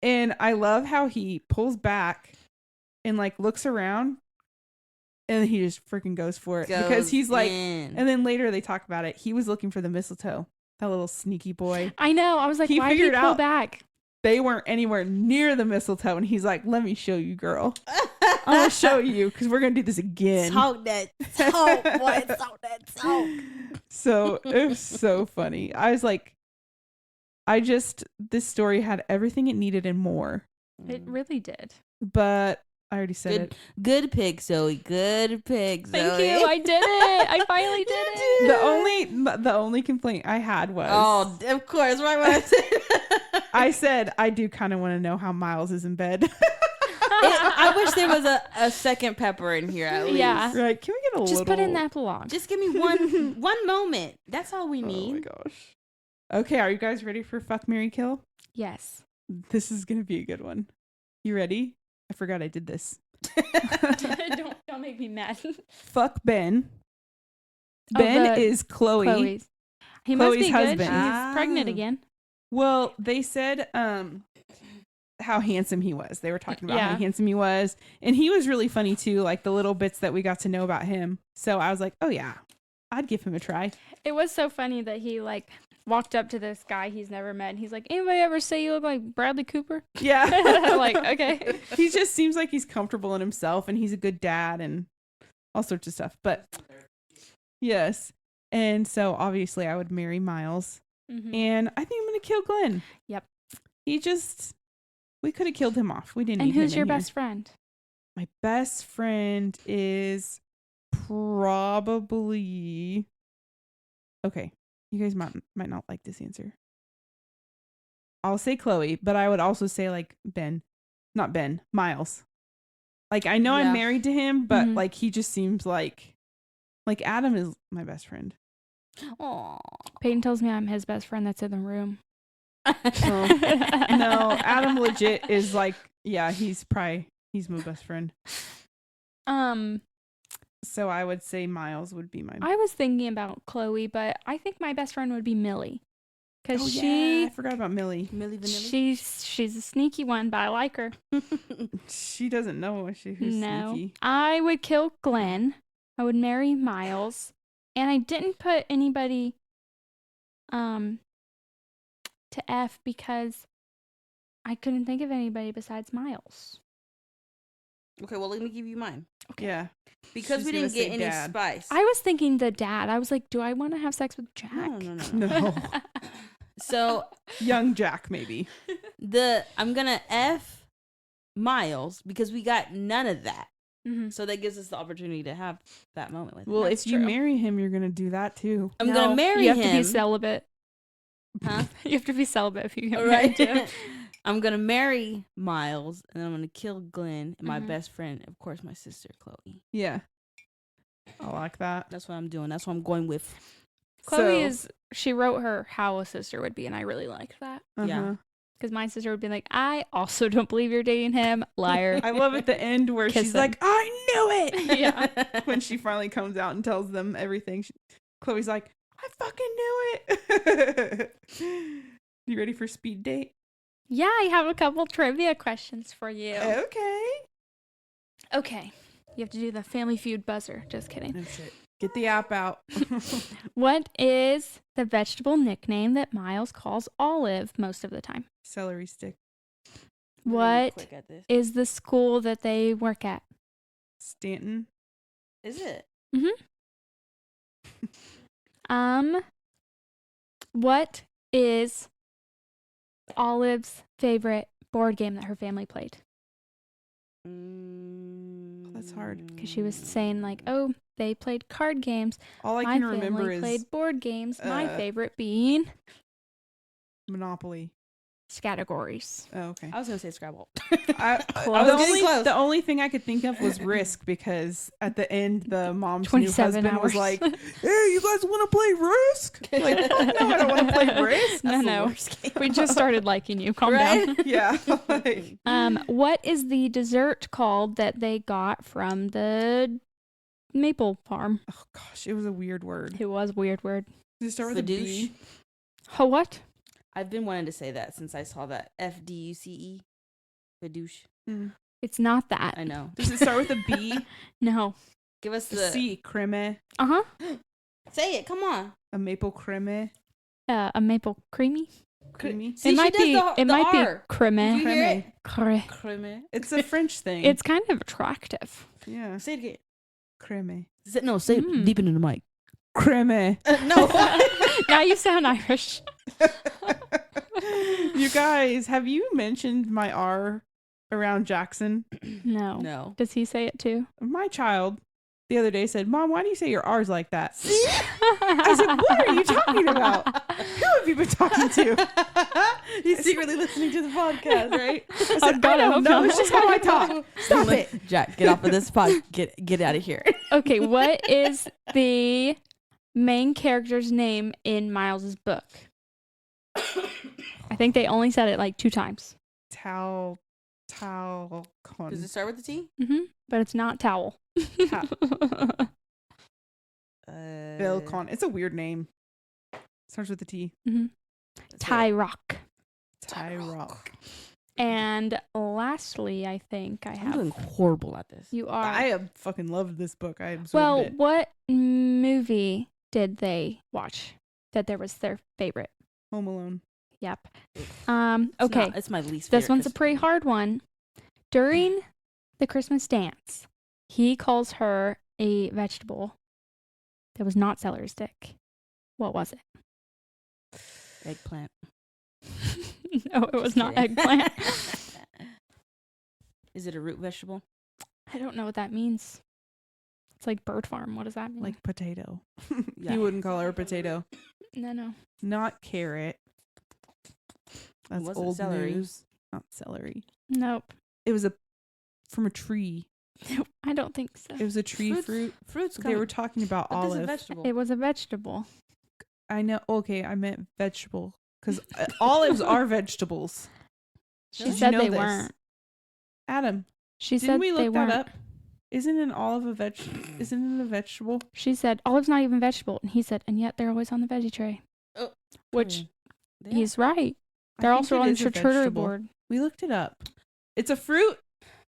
S3: And I love how he pulls back and like looks around and then he just freaking goes for it. Because he's like, and then later they talk about it. He was looking for the mistletoe. That little sneaky boy.
S4: I know. I was like, why did he pull back?
S3: They weren't anywhere near the mistletoe. And he's like, let me show you, girl. I'm going to show you because we're going to do this again.
S5: Talk that talk, boy. Talk that talk.
S3: So it was so funny. I was like, this story had everything it needed and more.
S4: It really did.
S3: But I already said it.
S5: Good pick, Zoe. Good pick, Zoe.
S4: Thank you. I did it. I finally did it.
S3: The only complaint I had was,
S5: of course, right when I said
S3: I said I do kind of want to know how Miles is in bed.
S5: I wish there was a second pepper in here at least.
S4: Yeah.
S3: Right? Can we get a little?
S4: Just put in the epilogue.
S5: Just give me one moment. That's all we need.
S3: Oh my gosh. Okay, are you guys ready for Fuck, Marry, Kill?
S4: Yes.
S3: This is gonna be a good one. You ready? I forgot I did this.
S4: Don't make me mad.
S3: Fuck Ben. Ben is Chloe.
S4: He
S3: Chloe's
S4: must be
S3: husband.
S4: good. She's pregnant again.
S3: Well, they said how handsome he was. They were talking about how
S4: Yeah.
S3: handsome he was. And he was really funny too, like the little bits that we got to know about him. So I was like, oh yeah, I'd give him a try.
S4: It was so funny that he like walked up to this guy he's never met and he's like, anybody ever say you look like Bradley Cooper?
S3: Yeah.
S4: Like, okay.
S3: He just seems like he's comfortable in himself and he's a good dad and all sorts of stuff. But yes. And so obviously I would marry Miles.
S4: Mhm.
S3: And I think I'm going to kill Glenn.
S4: Yep.
S3: We could have killed him off. We didn't
S4: And
S3: need him
S4: who's your
S3: in here.
S4: best friend?
S3: My best friend is probably... Okay. You guys might not like this answer. I'll say Chloe, but I would also say like Miles. Like I know
S5: Yeah.
S3: I'm married to him, but
S4: Mhm.
S3: like he just seems like Adam is my best friend.
S5: Aw.
S4: Peyton tells me I'm his best friend that's in the room.
S3: No, Adam legit is like, yeah, he's my best friend. So I would say Miles would be my.
S4: I was thinking about Chloe, but I think my best friend would be Millie. Because
S3: I forgot about Millie.
S5: Millie Vanilli.
S4: she's a sneaky one, but I like her.
S3: She doesn't know who's
S4: No.
S3: sneaky.
S4: I would kill Glenn. I would marry Miles. And I didn't put anybody to F because I couldn't think of anybody besides Miles.
S5: Okay, well, let me give you mine.
S4: Okay.
S3: Yeah.
S5: Because
S3: She's
S5: we
S3: gonna
S5: didn't get
S3: say
S5: any
S3: dad.
S5: spice.
S4: I was thinking the dad. I was like, do I want to have sex with Jack?
S5: No.
S3: No.
S5: So
S3: Young Jack, maybe.
S5: I'm gonna F Miles because we got none of that.
S4: Mm-hmm.
S5: So that gives us the opportunity to have that moment with him.
S3: Well,
S4: That's
S3: if you
S4: true.
S3: marry him, you're gonna do that too.
S5: I'm gonna marry
S4: You
S5: him.
S4: have to be celibate.
S5: Huh?
S4: You have to be celibate if you get
S5: Right.
S4: married to him.
S5: I'm gonna marry Miles, and then I'm gonna kill Glenn and my
S4: Mhm.
S5: best friend, of course, my sister Chloe.
S3: Yeah. I like that.
S5: That's what I'm doing. That's what I'm going with.
S4: Chloe
S3: So-
S4: she wrote her how a sister would be, and I really liked that.
S5: Yeah.
S4: Because my sister would be like, I also don't believe you're dating him. Liar.
S3: I love at the end where
S4: Kiss
S3: she's
S4: him.
S3: like, I knew it.
S4: Yeah.
S3: When she finally comes out and tells them everything, Chloe's like, I fucking knew it. You ready for speed date?
S4: Yeah, I have a couple trivia questions for you.
S3: Okay.
S4: Okay. You have to do the Family Feud buzzer. Just kidding.
S3: That's it. Get the app out.
S4: What is the vegetable nickname that Miles calls Olive most of the time?
S3: Celery stick.
S5: Really
S4: What
S5: quick at this.
S4: is the school that they work at?
S3: Stanton.
S5: Is it?
S4: What is Olive's favorite board game that her family played?
S3: That's hard.
S4: Because she was saying like, oh, they played card games.
S3: All I
S4: My
S3: can
S4: family
S3: remember is
S4: played board games. My
S3: uh,
S4: favorite being
S3: Monopoly.
S4: categories.
S3: Oh, okay.
S5: I was gonna say Scrabble.
S4: Close.
S3: The only thing I could think of was Risk, because at the end the mom's new
S4: 27
S3: husband was
S4: hours.
S3: like, "Hey, you guys want to play Risk?" Like, fuck no, I don't want to play Risk.
S4: No. We just started liking you. Calm down.
S3: Yeah. Like,
S4: What is the dessert called that they got from the maple farm?
S3: oh gosh, it was a weird word.
S4: It was a weird word.
S3: Did it start with a
S5: Fadouche?
S3: B?
S4: Oh, what?
S5: I've been wanting to say that since I saw that FDUCE. Fadouche.
S3: Mm.
S4: It's not that.
S5: I know.
S3: Does it start with a B?
S4: No.
S5: Give us
S3: A
S5: the
S3: C, creme.
S4: Uh-huh.
S5: Say it. Come on.
S3: A maple creme.
S4: A maple creamy.
S3: Creamy.
S5: See,
S4: it might
S5: she
S4: be.
S5: does the
S4: It might
S5: R.
S4: be creme.
S5: Did you hear it?
S4: Creme.
S5: Creme.
S3: It's a French thing.
S4: It's kind of attractive.
S3: yeah.
S5: Say it again.
S3: Creme.
S5: No, say
S4: Mm.
S5: it deep into the mic.
S3: Creme.
S5: No.
S4: Now you sound Irish.
S3: You guys, have you mentioned my R around Jackson?
S4: No.
S5: No.
S4: Does he say it too?
S3: My child the other day said, "Mom, why do you say your R's like that?" I said, "What are you talking about? Who have you been talking to?"
S5: He's secretly listening to the podcast, right?
S3: I said,
S4: Oh, God,
S3: "I
S4: I
S3: don't
S4: hope
S3: know.
S4: not."
S3: It's just how I talk. Stop it."
S5: Jack, get off of this pod. Get out of here.
S4: Okay, what is the main character's name in Miles's book? I think they only said it like 2 times.
S3: Talcon.
S5: Does it start with the T?
S4: But it's not towel.
S3: Belcon. It's a weird name. Starts with a T.
S4: Tie Rock.
S3: Tyrock.
S4: And lastly, I think I
S5: I'm
S4: have.
S5: doing horrible at this.
S4: You are.
S3: I have fucking loved this book. I absorbed
S4: Well,
S3: it.
S4: what movie did they watch that there was their favorite?
S3: Home Alone.
S4: Yep.
S5: It's
S4: Okay.
S5: not- it's my least.
S4: This
S5: favorite
S4: one's a pretty
S5: Christmas
S4: hard one. During the Christmas dance, he calls her a vegetable that was not celery stick. What was it?
S5: movie. Eggplant.
S4: No, it was
S5: Just
S4: not
S5: kidding.
S4: eggplant.
S5: Is it a root vegetable?
S4: I don't know what that means. It's like bird farm. What does that mean?
S3: Like potato.
S5: Yeah.
S3: You wouldn't call her a potato.
S4: No.
S3: Not carrot. That's
S5: wasn't
S3: old
S5: celery.
S3: news. Not celery.
S4: Nope.
S3: It was from a tree.
S4: I don't think so.
S3: It was a tree fruit.
S5: Fruits.
S3: They were talking about
S5: But this is
S3: olive.
S5: vegetable.
S4: It was a vegetable.
S3: I know. Okay, I meant vegetable because olives are vegetables.
S4: She
S3: Did you
S4: said
S3: know
S4: they
S3: this?
S4: weren't.
S3: Adam,
S4: She
S3: didn't
S4: said
S3: we
S4: they
S3: look that
S4: weren't.
S3: up? Isn't an olive a Isn't it a vegetable?
S4: She said olive's not even vegetable, and he said, and yet they're always on the veggie tray.
S5: Oh,
S4: Which
S5: yeah.
S4: he's right.
S3: I
S4: They're
S3: think
S4: also
S3: it
S4: on the
S3: is a
S4: charcuterie
S3: vegetable.
S4: board.
S3: We looked it up. It's a fruit.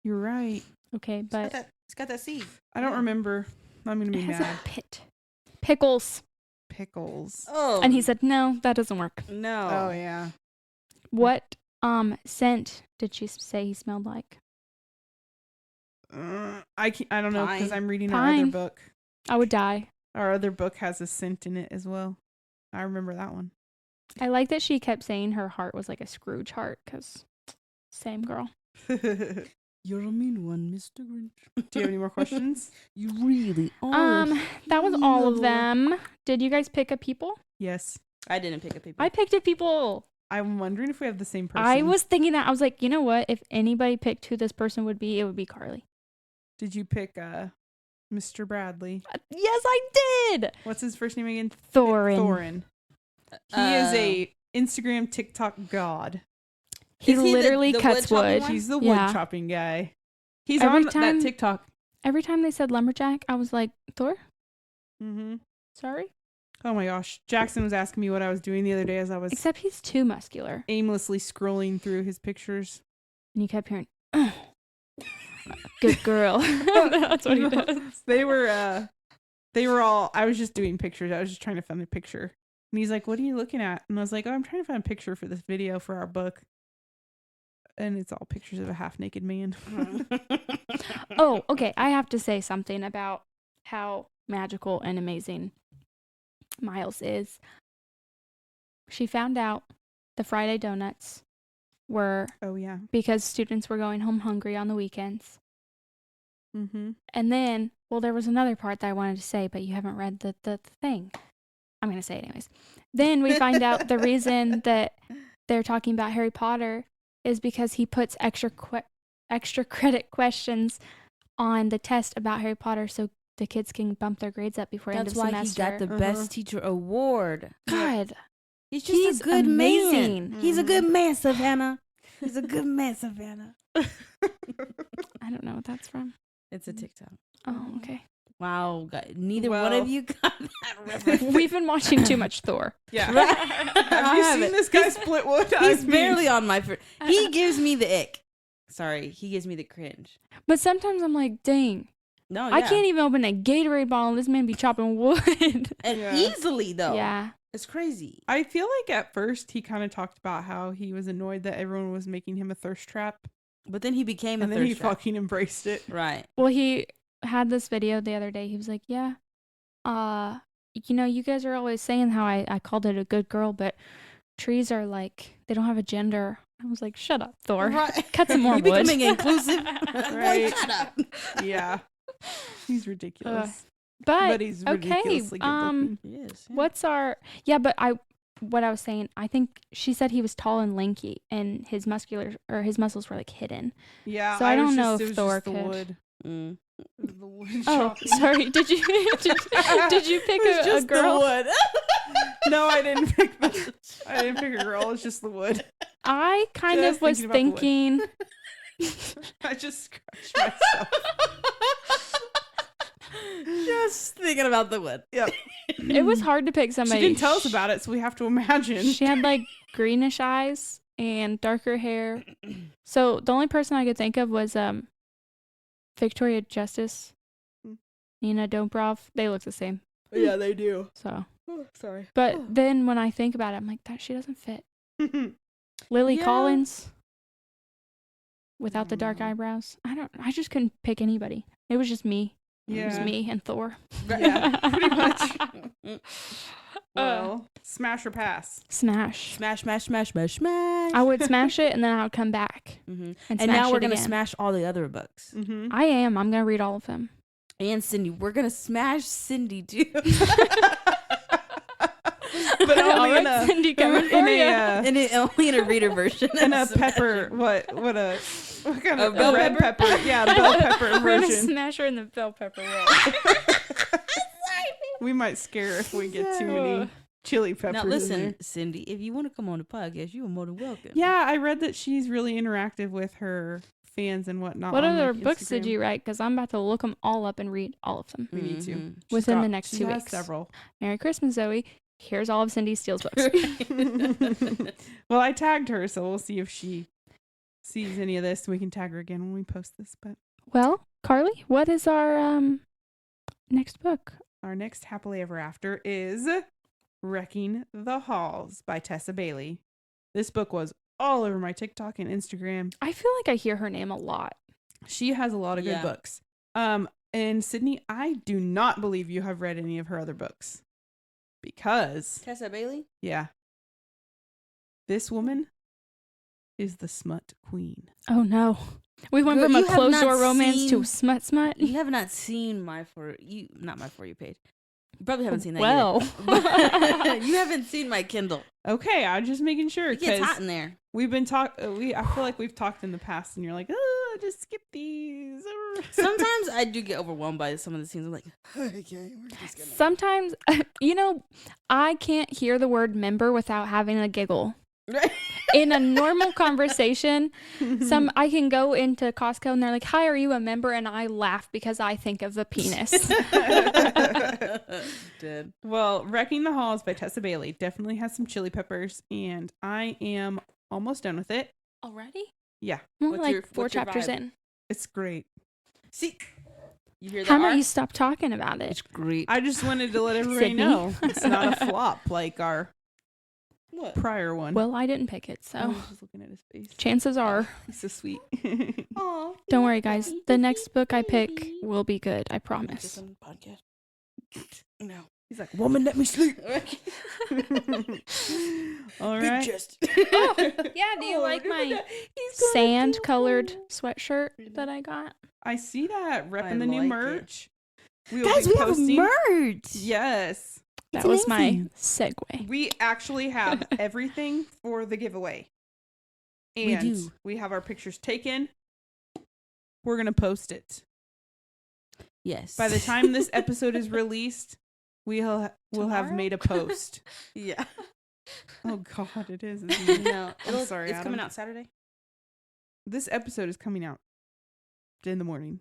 S3: You're right.
S4: Okay, but
S5: It's got that seed.
S3: I don't
S5: Yeah.
S3: remember. I'm gonna
S4: it
S3: be
S4: has
S3: mad.
S4: a pit. Pickles.
S3: Pickles.
S5: Oh.
S4: And he saed, no, that doesn't work.
S5: no.
S3: Oh yeah.
S4: What scent did she say he smelled like?
S3: I don't know because
S5: Pine.
S3: I'm reading our other
S4: Pine.
S3: book.
S4: I would die.
S3: Our other book has a scent in it as well. I remember that one.
S4: I like that she kept saying her heart was like a Scrooge heart, because same girl.
S5: You're a mean one, Mr. Grinch.
S3: Do you have any more questions?
S5: You really are.
S4: That was all of
S5: No.
S4: them. Did you guys pick a people?
S3: Yes.
S5: I didn't pick a people.
S4: I picked a people.
S3: I'm wondering if we have the same person.
S4: I was thinking that. I was like, you know what? If anybody picked who this person would be, it would be Carly.
S3: Did you pick Mr. Bradley?
S4: Yes, I did.
S3: What's his first name again?
S4: Thorin.
S3: Thorin. He is a Instagram TikTok god.
S4: He
S5: Is he the-
S4: literally
S5: the
S4: cuts
S5: wood chopping
S4: wood.
S5: one?
S3: He's the wood
S4: Yeah.
S3: chopping guy. He's
S4: Every
S3: on
S4: time-
S3: that TikTok.
S4: Every time they said lumberjack, I was like, Thor?
S3: Mm-hmm.
S4: Sorry?
S3: Oh my gosh. Jackson was asking me what I was doing the other day as I was
S4: Except he's too muscular.
S3: aimlessly scrolling through his pictures.
S4: And you kept hearing, good girl. That's what he does.
S3: They were all, I was just doing pictures. I was just trying to find a picture. And he's like, "What are you looking at?" And I was like, "Oh, I'm trying to find a picture for this video for our book." And it's all pictures of a half naked man.
S4: Oh, okay. I have to say something about how magical and amazing Miles is. She found out the Friday donuts were
S3: Oh yeah.
S4: because students were going home hungry on the weekends.
S3: Mm-hmm.
S4: And then, well, there was another part that I wanted to say, but you haven't read the thing. I'm going to say it anyways. Then we find out the reason that they're talking about Harry Potter is because he puts extra credit questions on the test about Harry Potter so the kids can bump their grades up before end of
S5: That's why
S4: semester.
S5: he got the best teacher award.
S4: God,
S5: He's just
S4: he's
S5: a good
S4: amazing.
S5: man. He's a good man, Savannah. He's a good man, Savannah.
S4: I don't know what that's from.
S5: It's a TikTok.
S4: Oh, okay.
S5: Wow, neither one of you got that reference.
S4: We've been watching too much Thor.
S3: Yeah.
S5: Right?
S3: Have you seen this guy split wood?
S5: He's barely on my. He gives me the ick. Sorry, he gives me the cringe.
S4: But sometimes I'm like, dang,
S5: No,
S4: I can't even open a Gatorade bottle and this man be chopping wood.
S5: And
S3: Yeah.
S5: easily though.
S4: Yeah.
S5: It's crazy.
S3: I feel like at first he kind of talked about how he was annoyed that everyone was making him a thirst trap,
S5: But then he became a
S3: and then he
S5: thirst trap.
S3: fucking embraced it.
S5: Right.
S4: Well, he had this video the other day. He was like, yeah, you guys are always saying how I called it a good girl, but trees are like, they don't have a gender. I was like, shut up, Thor.
S5: Right.
S4: Cut some more
S5: You're
S4: wood.
S5: becoming inclusive.
S3: Right.
S5: Boy, shut up.
S3: Yeah, he's ridiculous.
S4: But
S3: he's
S4: okay,
S3: ridiculously good looking.
S5: Yes.
S4: what's our what I was saying, I think she said he was tall and lanky and his muscles were like hidden.
S3: Yeah,
S4: So I don't know
S3: it
S4: if
S3: was
S4: Thor
S3: just the
S4: could.
S3: wood.
S5: Mm.
S3: It was the wood
S4: Oh,
S3: chopping.
S4: sorry. Did you pick
S5: It's
S4: a
S5: just
S4: girl?
S5: the wood.
S3: No, I didn't pick a girl. It's just the wood.
S4: I kind
S3: Just
S4: of was
S3: thinking about
S4: thinking
S3: I just scratched myself.
S5: Just thinking about the wood.
S3: Yep.
S4: it was hard to pick
S3: She
S4: somebody.
S3: didn't tell us about it, so we have to imagine.
S4: She had like greenish eyes and darker hair. So the only person I could think of was Victoria Justice, Nina Dobrev. They look the same.
S5: Yeah, they do.
S4: So,
S5: Oh, sorry.
S4: but then when I think about it, I'm like, that she doesn't fit. Lily
S5: Yeah.
S4: Collins without the dark
S3: Mm.
S4: eyebrows. I just couldn't pick anybody. It was just me. It was
S3: Yeah.
S4: me and Thor.
S3: Yeah, pretty much.
S4: Uh,
S3: Well, smash or pass.
S4: Smash.
S5: Smash, smash, smash, smash, smash.
S4: I would smash it and then I would come back
S5: Mm-hmm.
S4: and
S5: And
S4: smash
S5: now we're
S4: it
S5: gonna
S4: again.
S5: smash all the other books.
S3: Mm-hmm.
S4: I am. I'm gonna read all of them.
S5: And Cindy, we're gonna smash Cindy too.
S3: But
S4: All
S3: only in
S4: right,
S3: a
S4: Cindy, coming for
S3: in
S4: you.
S5: And only in a reader version.
S3: in a
S5: of
S3: pepper.
S5: smashing.
S3: What kind
S5: A
S3: of
S5: bell
S3: red
S5: pepper?
S3: pepper? Yeah, the bell pepper
S4: We're gonna
S3: version.
S4: smash her in the bell pepper roll.
S3: We might scare if we get too many chili peppers.
S5: Now
S3: in
S5: listen,
S3: there.
S5: Cindy, if you want to come on the podcast, you are more than welcome.
S3: Yeah, I read that she's really interactive with her fans and whatnot.
S4: What
S3: on,
S4: other
S3: like,
S4: books did
S3: Instagram.
S4: you write? Because I'm about to look them all up and read all of them.
S3: We need to.
S5: Mhm.
S3: She's
S4: Within
S3: got-
S4: the next
S3: she
S4: 2
S3: has
S4: weeks.
S3: Several.
S4: Merry Christmas, Zoe. Here's all of Cindy Steele's books.
S3: Well, I tagged her, so we'll see if she sees any of this. We can tag her again when we post this. But
S4: Well, Carly, what is our next book?
S3: our next Happily Ever After is Wrecking the Halls by Tessa Bailey. This book was all over my TikTok and Instagram.
S4: I feel like I hear her name a lot.
S3: She has a lot of good
S5: Yeah.
S3: books. And Sydney, I do not believe you have read any of her other books. Because,
S5: Tessa Bailey?
S3: yeah, this woman is the smut queen.
S4: Oh no. We went
S5: Girl,
S4: from a
S5: you have
S4: closed
S5: not
S4: door romance to
S5: seen-
S4: smut.
S5: You have not seen my For You page. You probably haven't seen that
S4: Well.
S5: either. You haven't seen my Kindle.
S3: Okay, I'm just making sure
S5: It gets hot
S3: because
S5: in there.
S3: we've been I feel like we've talked in the past, and you're like, oh, just skip these.
S5: Sometimes I do get overwhelmed by some of the scenes. I'm like, okay, we're just gonna.
S4: Sometimes, I can't hear the word member without having a giggle. In a normal conversation, I can go into Costco and they're like, "Hi, are you a member?" And I laugh because I think of the penis.
S5: Dead.
S3: Well, Wrecking the Halls by Tessa Bailey definitely has some chili peppers, and I am almost done with it.
S4: Already?
S3: Yeah,
S4: Well,
S5: What's
S4: like
S5: your-
S4: 4
S5: what's your
S4: chapters
S5: vibe?
S4: in.
S3: it's great.
S5: See, you hear that?
S4: How about
S5: Art?
S4: you stop talking about it?
S5: It's great.
S3: I just wanted to let everybody
S4: Sydney.
S3: know it's not a flop like our
S5: What?
S3: prior one.
S4: Well, I didn't pick it,
S3: I
S4: so
S3: was just looking at his face.
S4: chances are.
S3: He's so sweet.
S5: Aw,
S4: Don't worry, guys. The next book I pick will be good. I promise.
S5: Podcast. No.
S3: He's like, woman, let me sleep. All right.
S4: Yeah, do you like my sand colored sweatshirt that I got?
S3: I see that. Repping
S5: I
S3: the new
S5: like it.
S3: merch. Will
S5: Guys,
S3: be
S5: we have
S3: posting-
S5: merch.
S3: Yes.
S4: That was my segue.
S3: We actually have everything for the giveaway.
S5: We
S3: And
S5: do.
S3: we have our pictures taken. We're going to post it.
S5: Yes.
S3: By the time this episode is released, we'll have
S4: Tomorrow?
S3: made a post.
S5: yeah.
S3: Oh God, it is. Isn't it?
S5: No,
S3: I'm sorry,
S5: it's coming
S3: Adam.
S5: out Saturday.
S3: This episode is coming out in the morning.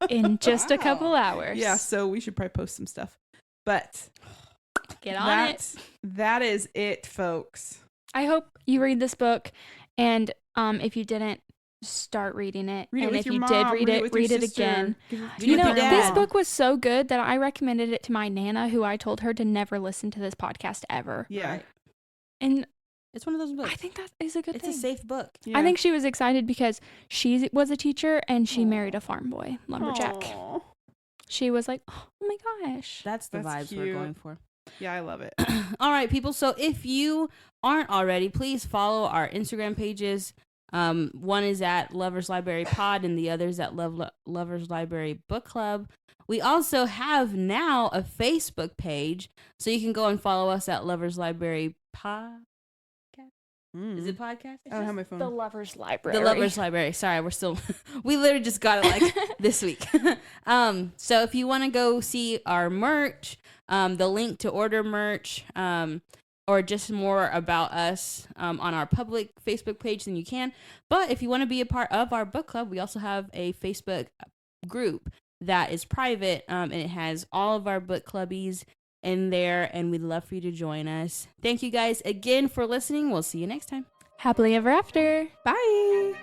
S4: In just a
S5: Wow.
S4: couple hours.
S3: Yeah, so we should probably post some stuff. But
S4: Get on it.
S3: that is it, folks.
S4: I hope you read this book, and if you didn't, start reading it.
S3: Read it
S4: and
S3: with
S4: if
S3: your
S4: you
S3: mom,
S4: did read it,
S3: with your
S4: read it
S3: sister.
S4: again.
S3: Give it
S5: Read
S3: to
S4: You
S5: it
S3: your
S4: know,
S5: with your
S4: this
S5: dad.
S4: book was so good that I recommended it to my Nana, who I told her to never listen to this podcast ever.
S3: Yeah.
S5: Right.
S4: And
S5: It's one of those books.
S4: I think that is a good
S5: it's
S4: thing.
S5: a safe book.
S4: I think she was excited because she was a teacher and she married a farm boy, lumberjack.
S3: Aw.
S4: She was like, oh my gosh.
S5: That's the
S3: That's
S5: vibes we're
S3: cute.
S5: going for.
S3: Yeah, I love it.
S5: All right, people. So if you aren't already, please follow our Instagram pages. One is at Lovers Library Pod and the other is at Lovers Library Book Club. We also have now a Facebook page, so you can go and follow us at Lovers Library Pod. Is it podcast?
S3: I don't have my phone.
S4: The Lover's Library.
S5: The Lovers Library. Sorry, we're still we literally just got it like this week. So if you want to go see our merch, the link to order merch, or just more about us on our public Facebook page, then you can. But if you want to be a part of our book club, we also have a Facebook group that is private, and it has all of our book clubbies in there, and we'd love for you to join us. Thank you guys again for listening. We'll see you next time.
S4: Happily ever after.
S3: Bye.